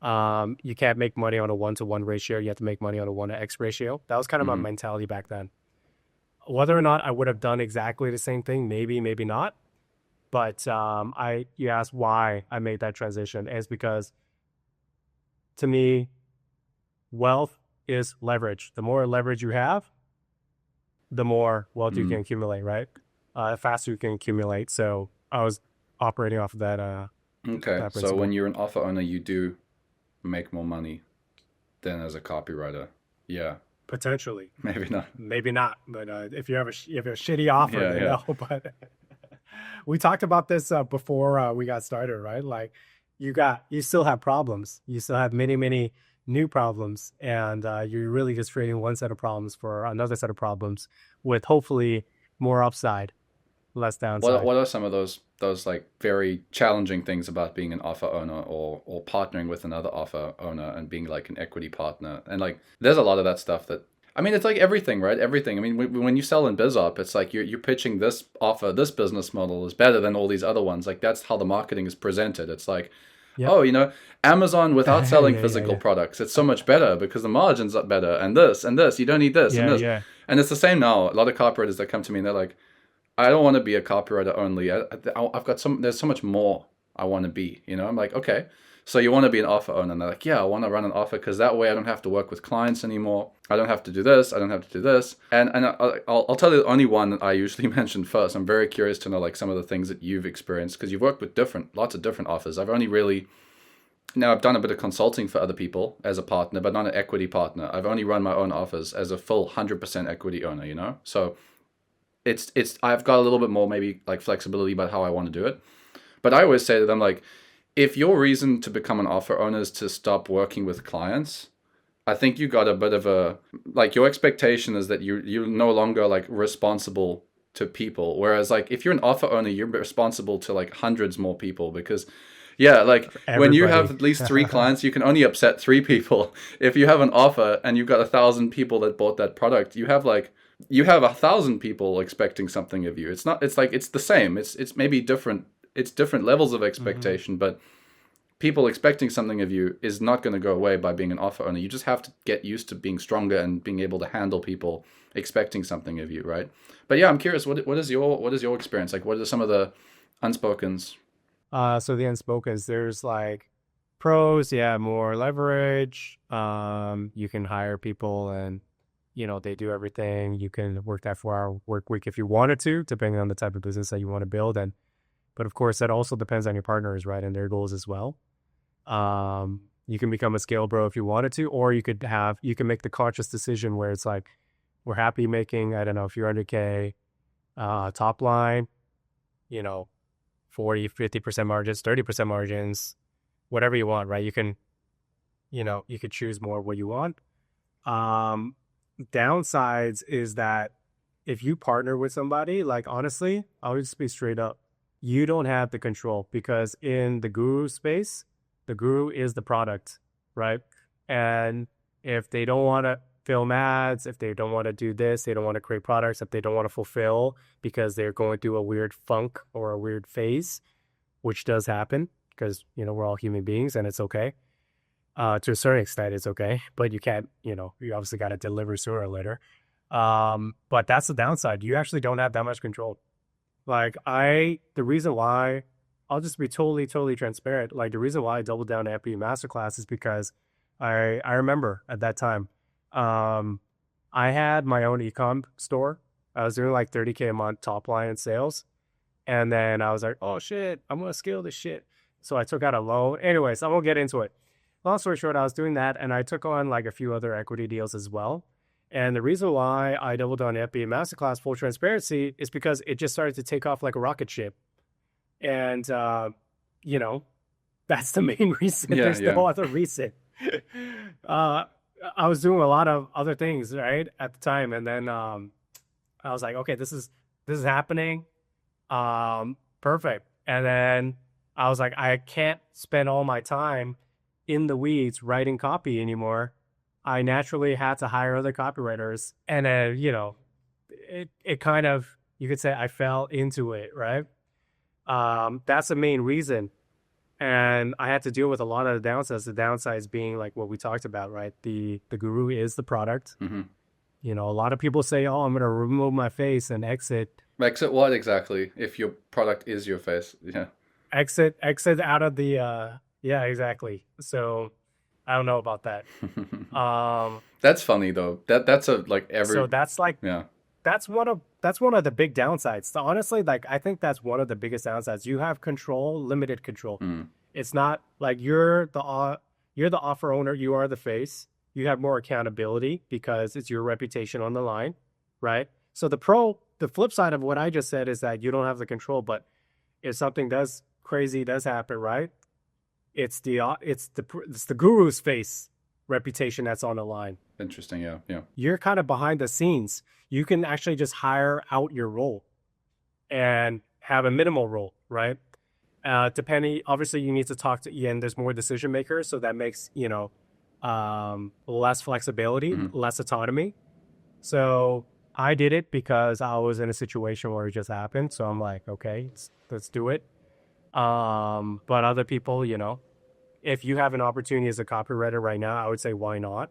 You can't make money on a 1-to-1 ratio. You have to make money on a 1 to X ratio. That was kind of my Hmm. mentality back then. Whether or not I would have done exactly the same thing, maybe not. But you asked why I made that transition. And it's because to me, wealth is leverage. The more leverage you have, the more wealth you can Hmm. accumulate, right? The faster you can accumulate. So I was operating off of Okay, that so when principle. you're an author owner, you do make more money than as a copywriter. Yeah, Potentially, maybe not. maybe not. But if you have a shitty offer, Yeah, then yeah. no. But we talked about this before we got started, right? Like you still have problems. You still have many new problems, and you're really just creating one set of problems for another set of problems with hopefully more upside, less What downside. what are some of those like very challenging things about being an offer owner or partnering with another offer owner and being like an equity partner? And like there's a lot of that stuff that I mean, it's like everything, right? Everything. I mean, when you sell in BizOp, it's like you're pitching this offer, this business model is better than all these other ones. Like that's how the marketing is presented. It's like, Yep. oh, Amazon without Yeah, selling yeah, physical yeah. products, it's so much better because the margins are better, and this. You don't need this and Yeah, this, yeah. and it's the same now. A lot of copywriters that come to me and they're like, I don't want to be a copywriter only. I've got there's so much more I want to be. I'm like, okay. So you want to be an offer owner? And they're like, yeah, I want to run an offer because that way I don't have to work with clients anymore. I don't have to do this. I don't have to do this. And I'll tell you the only one that I usually mention first. I'm very curious to know like some of the things that you've experienced because you've worked with lots of different offers. I've done a bit of consulting for other people as a partner, but not an equity partner. I've only run my own offers as a full 100% equity owner. So I've got a little bit more maybe like flexibility about how I want to do it. But I always say to them like, if your reason to become an offer owner is to stop working with clients, I think you got a bit of like your expectation is that you're no longer like responsible to people. Whereas like if you're an offer owner, you're responsible to like hundreds more people because yeah, like when you have Everybody. at least three clients, you can only upset three people. If you have an offer and you've got 1,000 people that bought that product, you have 1,000 people expecting something of you. It's the same. It's maybe different. It's different levels of Hmm. expectation, but people expecting something of you is not going to go away by being an offer owner. You just have to get used to being stronger and being able to handle people expecting something of you, right? But yeah, I'm curious. What is your experience like? What are some of the unspokens? So the unspoken is there's like pros, yeah, more leverage. You can hire people and they do everything. You can work that 4-hour work week if you wanted to, depending on the type of business that you want to build. But of course, that also depends on your partners, right, and their goals as well. You can become a scale bro if you wanted to, or you can make the conscious decision where it's like, we're happy making, I don't know, a few hundred K top line, you know, 40, 50% margins, 30% margins, whatever you want, right? You could choose more what you want. Um, Downsides is that if you partner with somebody, like honestly, I'll just be straight up. You don't have the control because in the guru space, the guru is the product, right? And if they don't want to film ads, if they don't want to do this, they don't want to create products, if they don't want to fulfill because they're going through a weird funk or a weird phase, which does happen because, we're all human beings and it's okay. To a certain extent, it's okay, but you can't, you obviously got to deliver sooner or later. But that's the downside. You actually don't have that much control. The reason why, I'll just be totally, totally transparent. Like the reason why I doubled down at FBA Masterclass is because I remember at that time, um, I had my own ecom store. I was doing like 30K a month top line in sales. And then I was like, oh shit, I'm going to scale this shit. So I took out a loan. Anyways, I won't get into it. Long story short, I was doing that and I took on like a few other equity deals as well. And the reason why I doubled on FBA Masterclass full transparency is because it just started to take off like a rocket ship. And, you know, that's the main reason. Yeah, There's yeah. no other reason. uh, I was doing a lot of other things, right, at the time. And then I was like, okay, this is happening. Perfect. And then I was like, I can't spend all my time in the weeds writing copy anymore. I naturally had to hire other copywriters. And then, it kind of, you could say I fell into it, right? That's the main reason. And I had to deal with a lot of the downsides. The downsides being like what we talked about, right? The guru is the product. Mm-hmm. A lot of people say, "Oh, I'm going to remove my face and Exit what exactly? If your product is your face, yeah. exit out of the." Yeah, exactly. So I don't know about that. Um, That's funny though. That's a like so every that's like yeah. that's one of the big downsides. So honestly, like I think that's one of the biggest downsides. You have control, limited control. Mm. It's not like you're the offer owner, you are the face. You have more accountability because it's your reputation on the line, right? So the flip side of what I just said is that you don't have the control, but if something does crazy does happen, right? It's the guru's face reputation that's on the line. Interesting, yeah, yeah. You're kind of behind the scenes. You can actually just hire out your role and have a minimal role, right? Depending, obviously, you need to talk to Ian. There's more decision makers, so that makes less flexibility, Mm-hmm. less autonomy. So I did it because I was in a situation where it just happened. So I'm like, okay, let's do it. But other people, if you have an opportunity as a copywriter right now, I would say why not?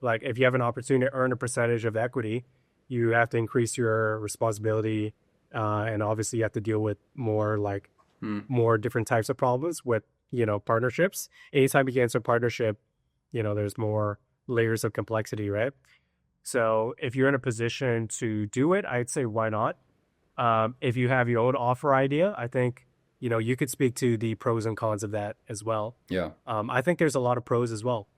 Like if you have an opportunity to earn a percentage of equity, you have to increase your responsibility, and obviously you have to deal with Hmm. more different types of problems with partnerships. Anytime you get into a partnership, there's more layers of complexity, right? So if you're in a position to do it, I'd say why not? If you have your own offer idea, I think you could speak to the pros and cons of that as well. Yeah. I think there's a lot of pros as well.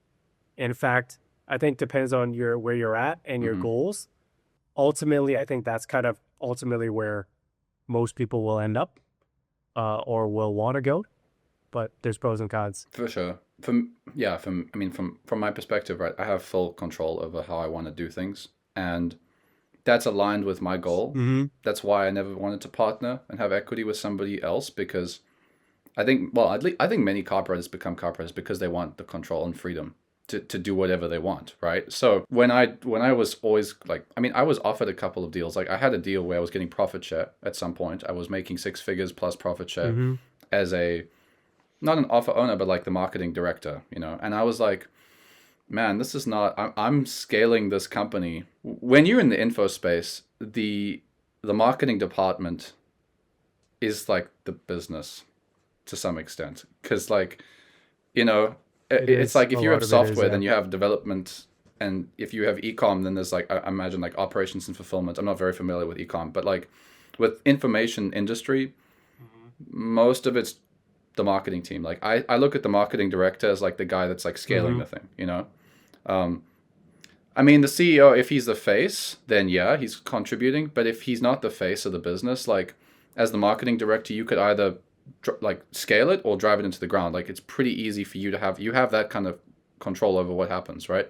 In fact, I think depends on your where you're at and your Hmm. goals. Ultimately, I think that's kind of ultimately where most people will end up, or will want to go. But there's pros and cons. For sure. I mean, from my perspective, right, I have full control over how I want to do things, and that's aligned with my goal. Mm-hmm. That's why I never wanted to partner and have equity with somebody else because I think, well, at least, I think many copywriters become copywriters because they want the control and freedom to do whatever they want, right? So when I was always like, I mean, I was offered a couple of deals. Like I had a deal where I was getting profit share at some point. I was making six figures plus profit share Mm-hmm. as a not an offer owner, but like the marketing director, And I was like, man, this is not. I'm scaling this company. When you're in the info space, the marketing department is like the business to some extent, because like you know, It it's is. like A if you lot have of it is, software, yeah. then you have development, and if you have ecom, then there's like I imagine like operations and fulfillment. I'm not very familiar with ecom, but like with information industry, Mm-hmm. most of it's the marketing team. Like I look at the marketing director as like the guy that's like scaling Mm-hmm. the thing. Um, I mean, the CEO, if he's the face, then yeah, he's contributing. But if he's not the face of the business, like as the marketing director, you could either like scale it or drive it into the ground. Like it's pretty easy for you have that kind of control over what happens, right?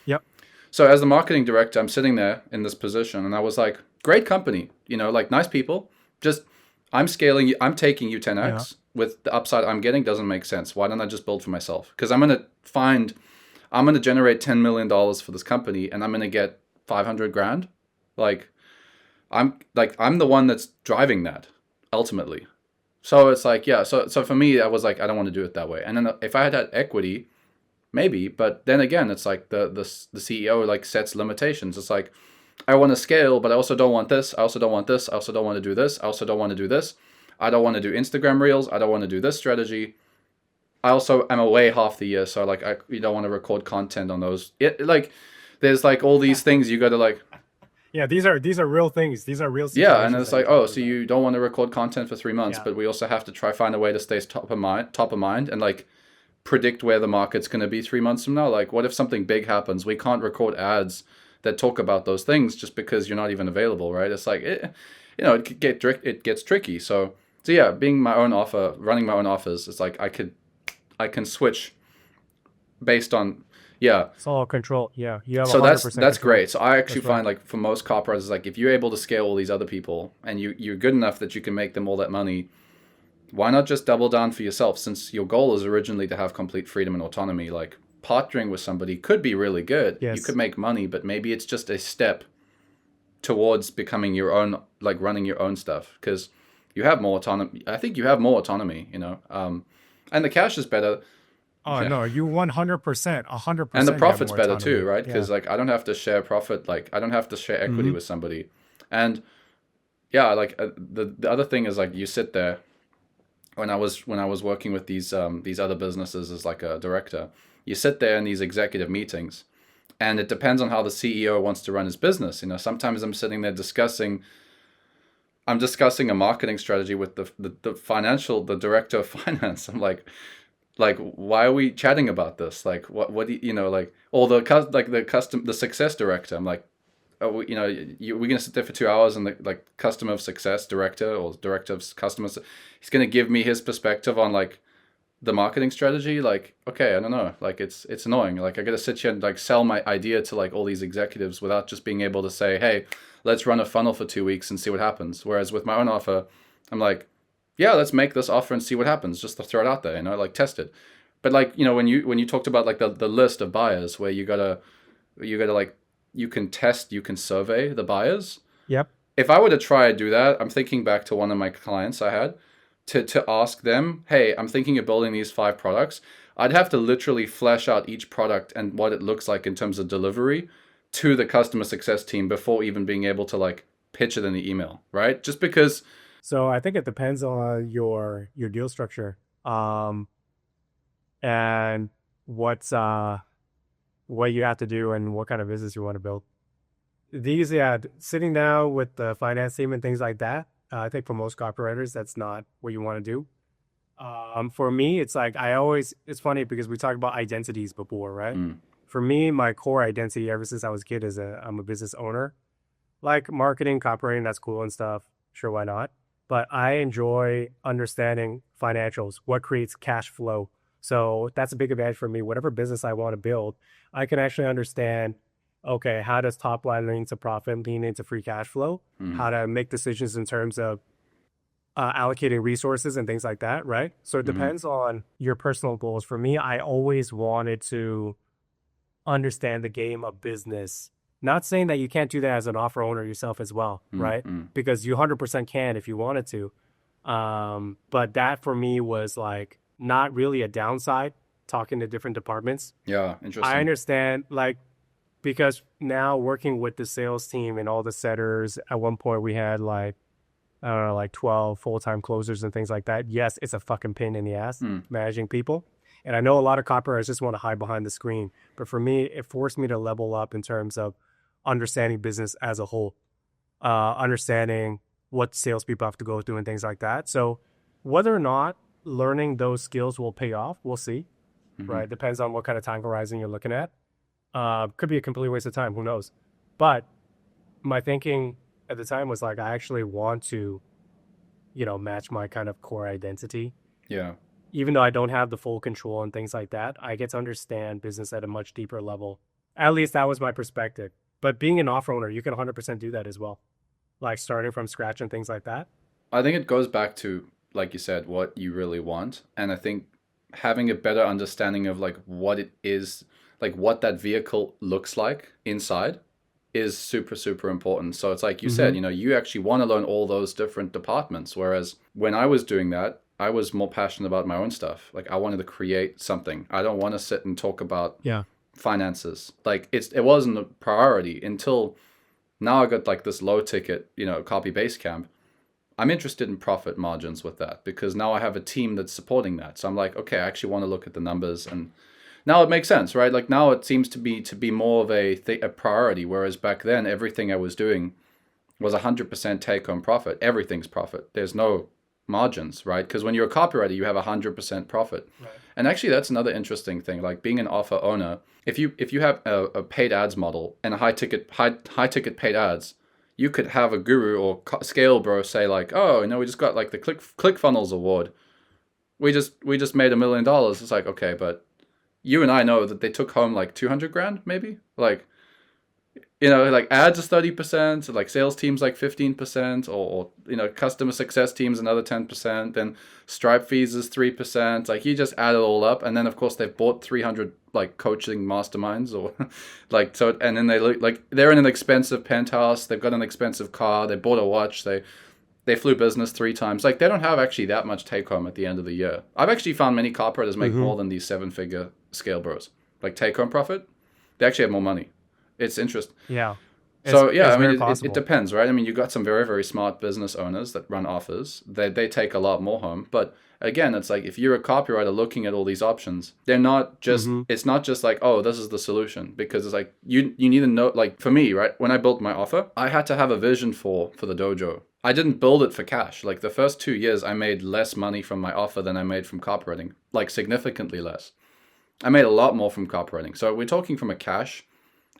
Yep. So as the marketing director, I'm sitting there in this position, and I was like, great company, like nice people. Just I'm scaling you. I'm taking you Yeah. 10x with the upside I'm getting doesn't make sense. Why don't I just build for myself? Because I'm gonna generate $10 million for this company, and I'm gonna get 500 grand. Like I'm the one that's driving that ultimately. So it's like yeah. So for me, I was like I don't want to do it that way. And then if I had equity, maybe. But then again, it's like the CEO like sets limitations. It's like I want to scale, but I also don't want this. I also don't want this. I also don't want to do this. I also don't want to do this. I don't want to do Instagram reels. I don't want to do this strategy. I also am away half the year, so like you don't want to record content on those. It like there's like all these things you got to like Yeah, these are real things. These are real yeah, and situations it's that you're like oh, talking so about. you don't want to record content for 3 months, Yeah. but we also have to try find a way to stay top of mind, and like predict where the market's going to be 3 months from now. Like, what if something big happens? We can't record ads that talk about those things just because you're not even available, right? It's like it gets tricky. So yeah, being my own offer, running my own offers, it's like I can switch based on yeah. It's all control. Yeah, you have So that's 100% that's control. great. So I actually That's right. find like for most copywriters, like if you're able to scale all these other people and you're good enough that you can make them all that money, why not just double down for yourself? Since your goal is originally to have complete freedom and autonomy, like partnering with somebody could be really good. You could Yes. make money, but maybe it's just a step towards becoming your own, like running your own stuff because you have more autonomy. I think you have more autonomy, and the cash is better. Oh Yeah. no, you 100%, a hundred And the percent. You have profit's more better too, autonomy. right? Yeah. Because like I don't have to share profit, like I don't have to share equity Mm-hmm. with somebody. And yeah, like the other thing is like you sit there when I was working with these other businesses as like a director, you sit there in these executive meetings, and it depends on how the CEO wants to run his business. Sometimes I'm sitting there I'm discussing a marketing strategy with the director of finance. I'm like why are we chatting about this? Like what do like or the success director. I'm like oh, we're gonna sit there for 2 hours, and the like customer of success director or director of customers, he's gonna give me his perspective on like the marketing strategy. Like, okay, I don't know. Like, it's annoying. Like, I gotta sit here and like sell my idea to like all these executives without just being able to say, hey, let's run a funnel for 2 weeks and see what happens. Whereas with my own offer, I'm like, yeah, let's make this offer and see what happens. Just to throw it out there, like test it. But like, when you talked about like the list of buyers where you gotta like you can test, you can survey the buyers. Yep. If I were to try to do that, I'm thinking back to one of my clients I had to ask them, hey, I'm thinking of building these 5 products. I'd have to literally flesh out each product and what it looks like in terms of delivery to the customer success team before even being able to like pitch it in the email, right? Just because, So I think it depends on your deal structure, and what's what you have to do and what kind of business you want to build. These, yeah, sitting down with the finance team and things like that. I think for most copywriters, that's not what you want to do. For me, it's like it's funny because we talked about identities before, right? mm, For me, my core identity ever since I was a kid is I'm a business owner. Like marketing, copywriting, that's cool and stuff. Sure, why not? But I enjoy understanding financials, what creates cash flow. So that's a big advantage for me. Whatever business I want to build, I can actually understand, okay, how does top line lean into profit, lean into free cash flow, how to make decisions in terms of allocating resources and things like that, right? So it mm, depends on your personal goals. For me, I always wanted to understand the game of business. Not saying that you can't do that as an offer owner yourself as well, mm, right? mm. Because you 100% can if you wanted to. But that for me was like not really a downside talking to different departments. Yeah, I interesting. understand, like, because now working with the sales team and all the setters, at one point we had like, I don't know, like 12 full-time closers and things like that. Yes, it's a fucking pain in the ass Mm, managing people. And I know a lot of copywriters just want to hide behind the screen. But for me, it forced me to level up in terms of understanding business as a whole, understanding what salespeople have to go through and things like that. So whether or not learning those skills will pay off, we'll see, mm-hmm. right? Depends on what kind of time horizon you're looking at. Could be a complete waste of time. Who knows? But my thinking at the time was like, I actually want to, match my kind of core identity. Yeah. Even though I don't have the full control and things like that, I get to understand business at a much deeper level. At least that was my perspective. But being an offer owner, you can 100% do that as well, like starting from scratch and things like that. I think it goes back to, like you said, what you really want. And I think having a better understanding of like what it is, like what that vehicle looks like inside is super, super important. So it's like you said, Mm-hmm. you actually want to learn all those different departments. Whereas when I was doing that, I was more passionate about my own stuff. Like I wanted to create something. I don't want to sit and talk about Yeah. finances. Like it wasn't a priority until now I got like this low ticket, copy base camp. I'm interested in profit margins with that because now I have a team that's supporting that. So I'm like, okay, I actually want to look at the numbers, and now it makes sense, right? Like now it seems to be more of a priority, whereas back then everything I was doing was 100% take home profit. Everything's profit. There's no margins, right? Because when you're a copywriter, you have 100% profit. Right. And actually, that's another interesting thing. Like being an offer owner, if you have a paid ads model and a high ticket paid ads, you could have a guru or scale bro say like, oh, we just got like the ClickFunnels award. We just made $1 million. It's like, okay, but you and I know that they took home like 200 grand, maybe. Like, like ads is 30%, like sales teams like 15%, or customer success teams another 10%, then Stripe fees is 3%. Like you just add it all up, and then of course they've bought 300 like coaching masterminds, or like so, and then they look like they're in an expensive penthouse, they've got an expensive car, they bought a watch, they flew business 3 times. Like they don't have actually that much take home at the end of the year. I've actually found many corporators make Mm-hmm. more than these 7-figure scale bros. Like take home profit, they actually have more money. It's interesting. Yeah. It's So yeah, it's I mean, very it possible. depends, right? I mean, you got some very, very smart business owners that run offers. They take a lot more home. But again, it's like if you're a copywriter looking at all these options, they're not just. Mm-hmm. It's not just like, oh, this is the solution, because it's like you need to know. Like for me, right? When I built my offer, I had to have a vision for the dojo. I didn't build it for cash. Like the first 2 years, I made less money from my offer than I made from copywriting, like significantly less. I made a lot more from copywriting. So we're talking from a cash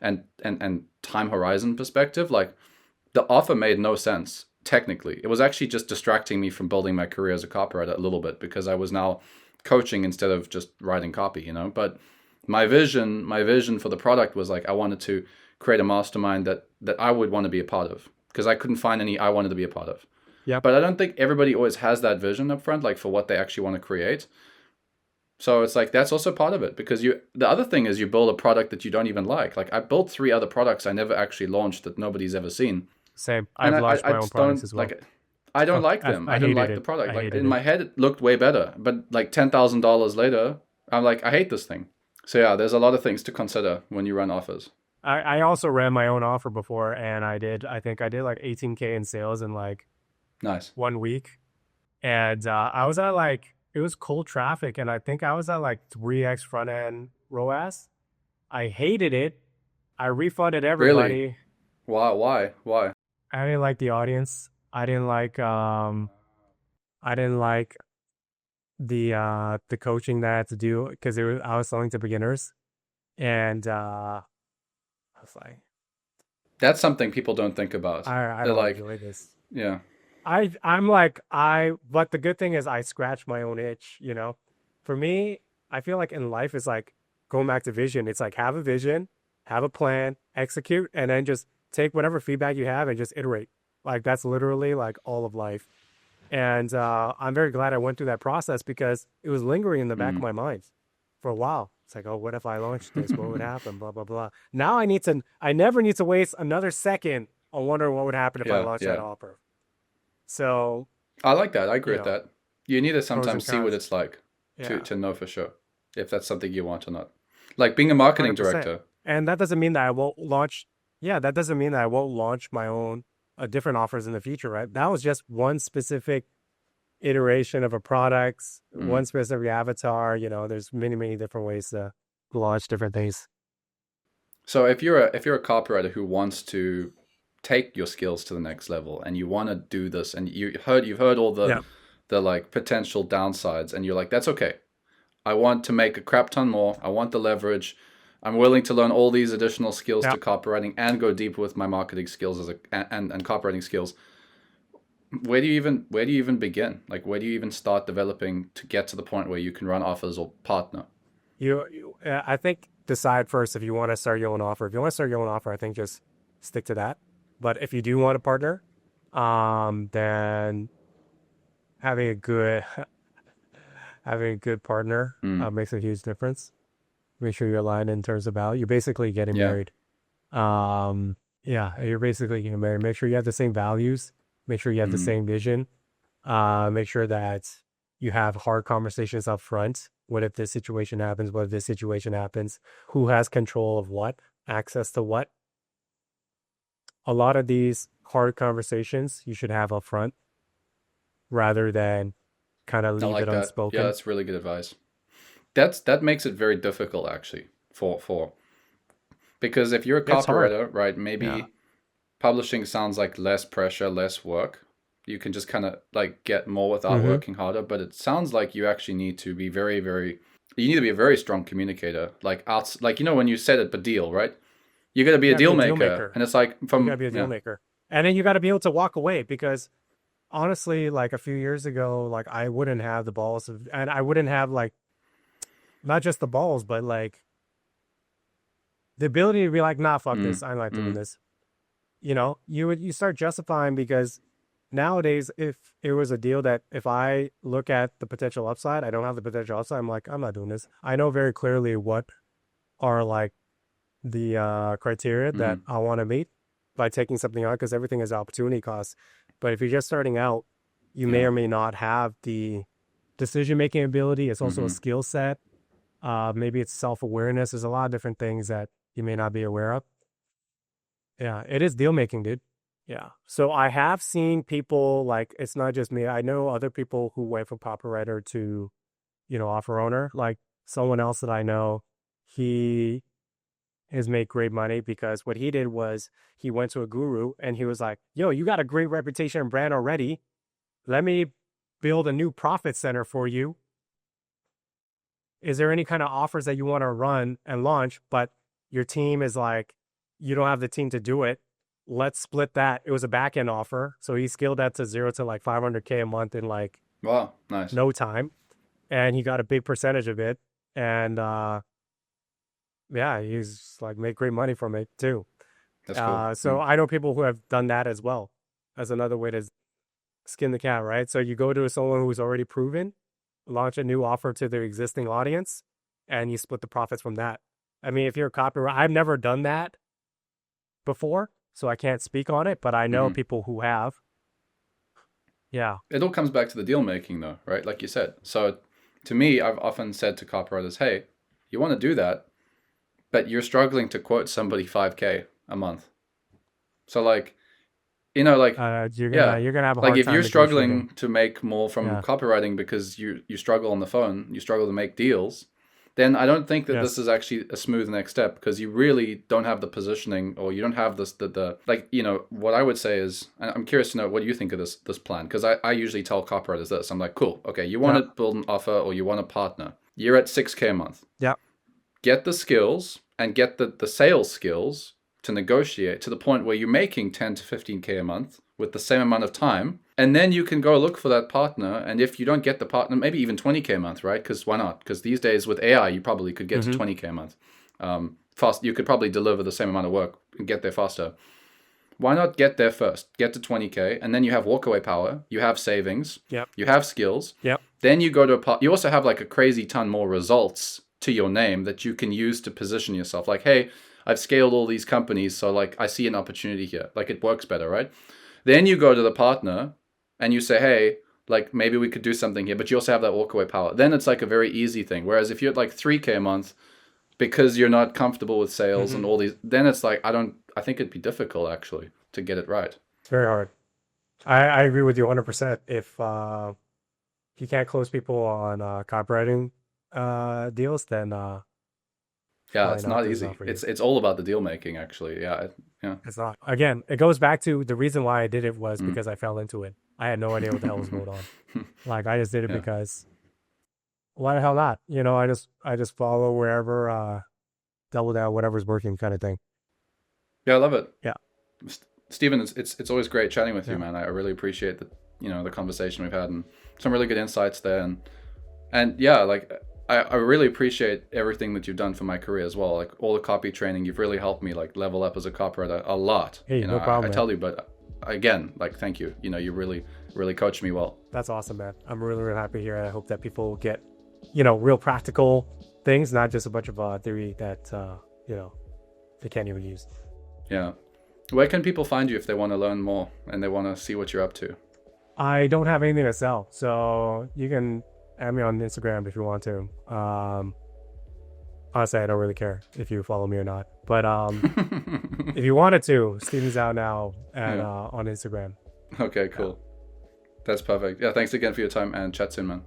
and time horizon perspective, like the offer made no sense technically. It was actually just distracting me from building my career as a copywriter a little bit because I was now coaching instead of just writing copy. But my vision for the product was like I wanted to create a mastermind that I would want to be a part of because I couldn't find any I wanted to be a part of. Yep. But I don't think everybody always has that vision up front, like for what they actually want to create. So it's like that's also part of it because the other thing is you build a product that you don't even like. Like I built three other products I never actually launched that nobody's ever seen. Same. And I've launched I my own just products don't as well. like I don't Fuck, like them. I I don't hated like the it. product. I Like hated in it. my head it looked way better, but like $10,000 later, I'm like I hate this thing. So yeah, there's a lot of things to consider when you run offers. I also ran my own offer before, and I think I did like 18K in sales in like Nice. 1 week. And I was at like, it was cold traffic, and I think I was at like 3x front end ROAS. I hated it. I refunded Really? everybody. Why? Why? Why? I didn't like the audience. I didn't like the coaching that I had to do because I was selling to beginners. And I was like, That's something people don't think about. I They're don't like, enjoy this. yeah. I'm like but the good thing is I scratch my own itch, you know. For me, I feel like in life it's like going back to vision. It's like have a vision, have a plan, execute, and then just take whatever feedback you have and just iterate. Like that's literally like all of life. And I'm very glad I went through that process because it was lingering in the back of Mm. my mind for a while. It's like, oh, what if I launched this? What would happen? Blah blah blah. Now I never need to waste another second on wondering what would happen if I Yeah, launched that yeah. offer. So, I like that. I agree you with know, that. You need to pros sometimes and see what cons. it's like Yeah, to know for sure if that's something you want or not. Like being a marketing 100%. director. And that doesn't mean that I won't launch. Yeah, that doesn't mean that I won't launch my own different offers in the future, right? That was just one specific iteration of a product, Mm. one specific avatar. You know, there's many, many different ways to launch different things. So if you're a copywriter who wants to take your skills to the next level and you want to do this and you've heard all Yeah. the like potential downsides and you're like that's okay. I want to make a crap ton more. I want the leverage. I'm willing to learn all these additional skills Yeah. to copywriting and go deeper with my marketing skills and copywriting skills. Where do you even begin? Like where do you even start developing to get to the point where you can run offers or partner? I think decide first if you want to start your own offer. If you want to start your own offer, I think just stick to that. But if you do want a partner, then having a good having a good partner Mm. makes a huge difference. Make sure you're aligned in terms of value. You're basically getting Yeah. married. Yeah, you're basically getting married. Make sure you have the same values. Make sure you have the Mm. same vision. Make sure that you have hard conversations up front. What if this situation happens? What if this situation happens? Who has control of what? Access to what? A lot of these hard conversations you should have up front rather than kind of I leave it like that. Yeah, unspoken. that's really good advice. That makes it very difficult actually for because if you're a It's hard. copywriter, right, Yeah. maybe publishing sounds like less pressure, less work. You can just kind of like get more without Mm-hmm. working harder, but it sounds like you actually need to be you need to be a very strong communicator. Like when you said it, but deal, right? You got to be You a gotta be deal a deal maker, maker. and it's like You gotta from be a deal yeah, maker. And then you gotta be able to walk away because honestly, like a few years ago, like I wouldn't have the balls of, and I wouldn't have like not just the balls, but like the ability to be like, nah, fuck mm, this. I'm not doing mm, this. You start justifying because nowadays, if it was a deal that if I look at the potential upside, I don't have the potential upside. I'm like, I'm not doing this. I know very clearly what are like the criteria that mm, I want to meet by taking something on because everything is opportunity cost. But if you're just starting out, you may yeah, or may not have the decision making ability. It's also a mm-hmm, skill set. Maybe it's self awareness. There's a lot of different things that you may not be aware of. Yeah, it is deal making, dude. Yeah. So I have seen people like it's not just me. I know other people who went from copywriter to, offer owner. Like someone else that I know, he has made great money because what he did was he went to a guru and he was like, "Yo, you got a great reputation and brand already. Let me build a new profit center for you. Is there any kind of offers that you want to run and launch, but your team is like, you don't have the team to do it. Let's split that." It was a back end offer. So he scaled that to zero to like 500K a month in like wow, nice, no time. And he got a big percentage of it. And yeah, he's like made great money from it too. that's cool. So I know people who have done that as well as another way to skin the cat, right? So you go to someone who's already proven launch a new offer to their existing audience, and you split the profits from that. I mean, if you're a copywriter, I've never done that before, so I can't speak on it, but I know Hmm. people who have. Yeah. It all comes back to the deal making, though, right? Like you said. So, to me, I've often said to copywriters, "Hey, you want to do that, but you're struggling to quote somebody 5K a month. So, like, like, You're yeah, gonna have a like hard if time you're negotiating. struggling to make more from Yeah. copywriting because you struggle on the phone, you struggle to make deals, then I don't think that this Yes. is actually a smooth next step, because you really don't have the positioning, or you don't have this the like, what I would say is, and I'm curious to know what you think of this plan, because I usually tell copywriters this. I'm like, cool, okay, you want Yeah. to build an offer or you want a partner. You're at 6K a month. Yeah. Get the skills and get the sales skills to negotiate to the point where you're making 10 to 15K a month with the same amount of time. And then you can go look for that partner. And if you don't get the partner, maybe even 20K a month, right? Because why not? Because these days with AI, you probably could get to Mm-hmm. 20K a month. Fast, you could probably deliver the same amount of work and get there faster. Why not get there first? Get to 20K, and then you have walkaway power, you have savings, Yep. you have skills. Yep. Then you go to you also have like a crazy ton more results to your name that you can use to position yourself. Like, hey, I've scaled all these companies, so like I see an opportunity here. Like, it works better, right? Then you go to the partner and you say, hey, like maybe we could do something here, but you also have that walkaway power. Then it's like a very easy thing. Whereas if you're at like 3K a month, because you're not comfortable with sales Mm-hmm. and all these, then it's like, I think it'd be difficult actually to get it right. It's very hard. I agree with you 100%. If you can't close people on copywriting deals, then it's Yeah, probably it's not not the easy. result for you. It's all about the deal making actually. Yeah, yeah. It's not. Again, it goes back to the reason why I did it was Mm. because I fell into it. I had no idea what the hell was going on. Like, I just did it Yeah, because why the hell not? I just follow wherever, double down whatever's working kind of thing. yeah, I love it. Yeah. Stephen, it's always great chatting with you, Yeah. man. I really appreciate the conversation we've had, and some really good insights there, and yeah, like I really appreciate everything that you've done for my career as well. Like all the copy training, you've really helped me like level up as a copywriter a lot. Hey, no I problem, man. tell you, but again, like thank you. You really coached me well. That's awesome, man. I'm really, really happy here. I hope that people get, real practical things, not just a bunch of theory that, they can't even use. Yeah. Where can people find you if they want to learn more and they want to see what you're up to? I don't have anything to sell, so you can add me on Instagram if you want to. Honestly, I don't really care if you follow me or not. But if you wanted to, Stephen Zhao now and on Instagram. Okay, cool. That's perfect. Yeah, thanks again for your time, and chat soon, man.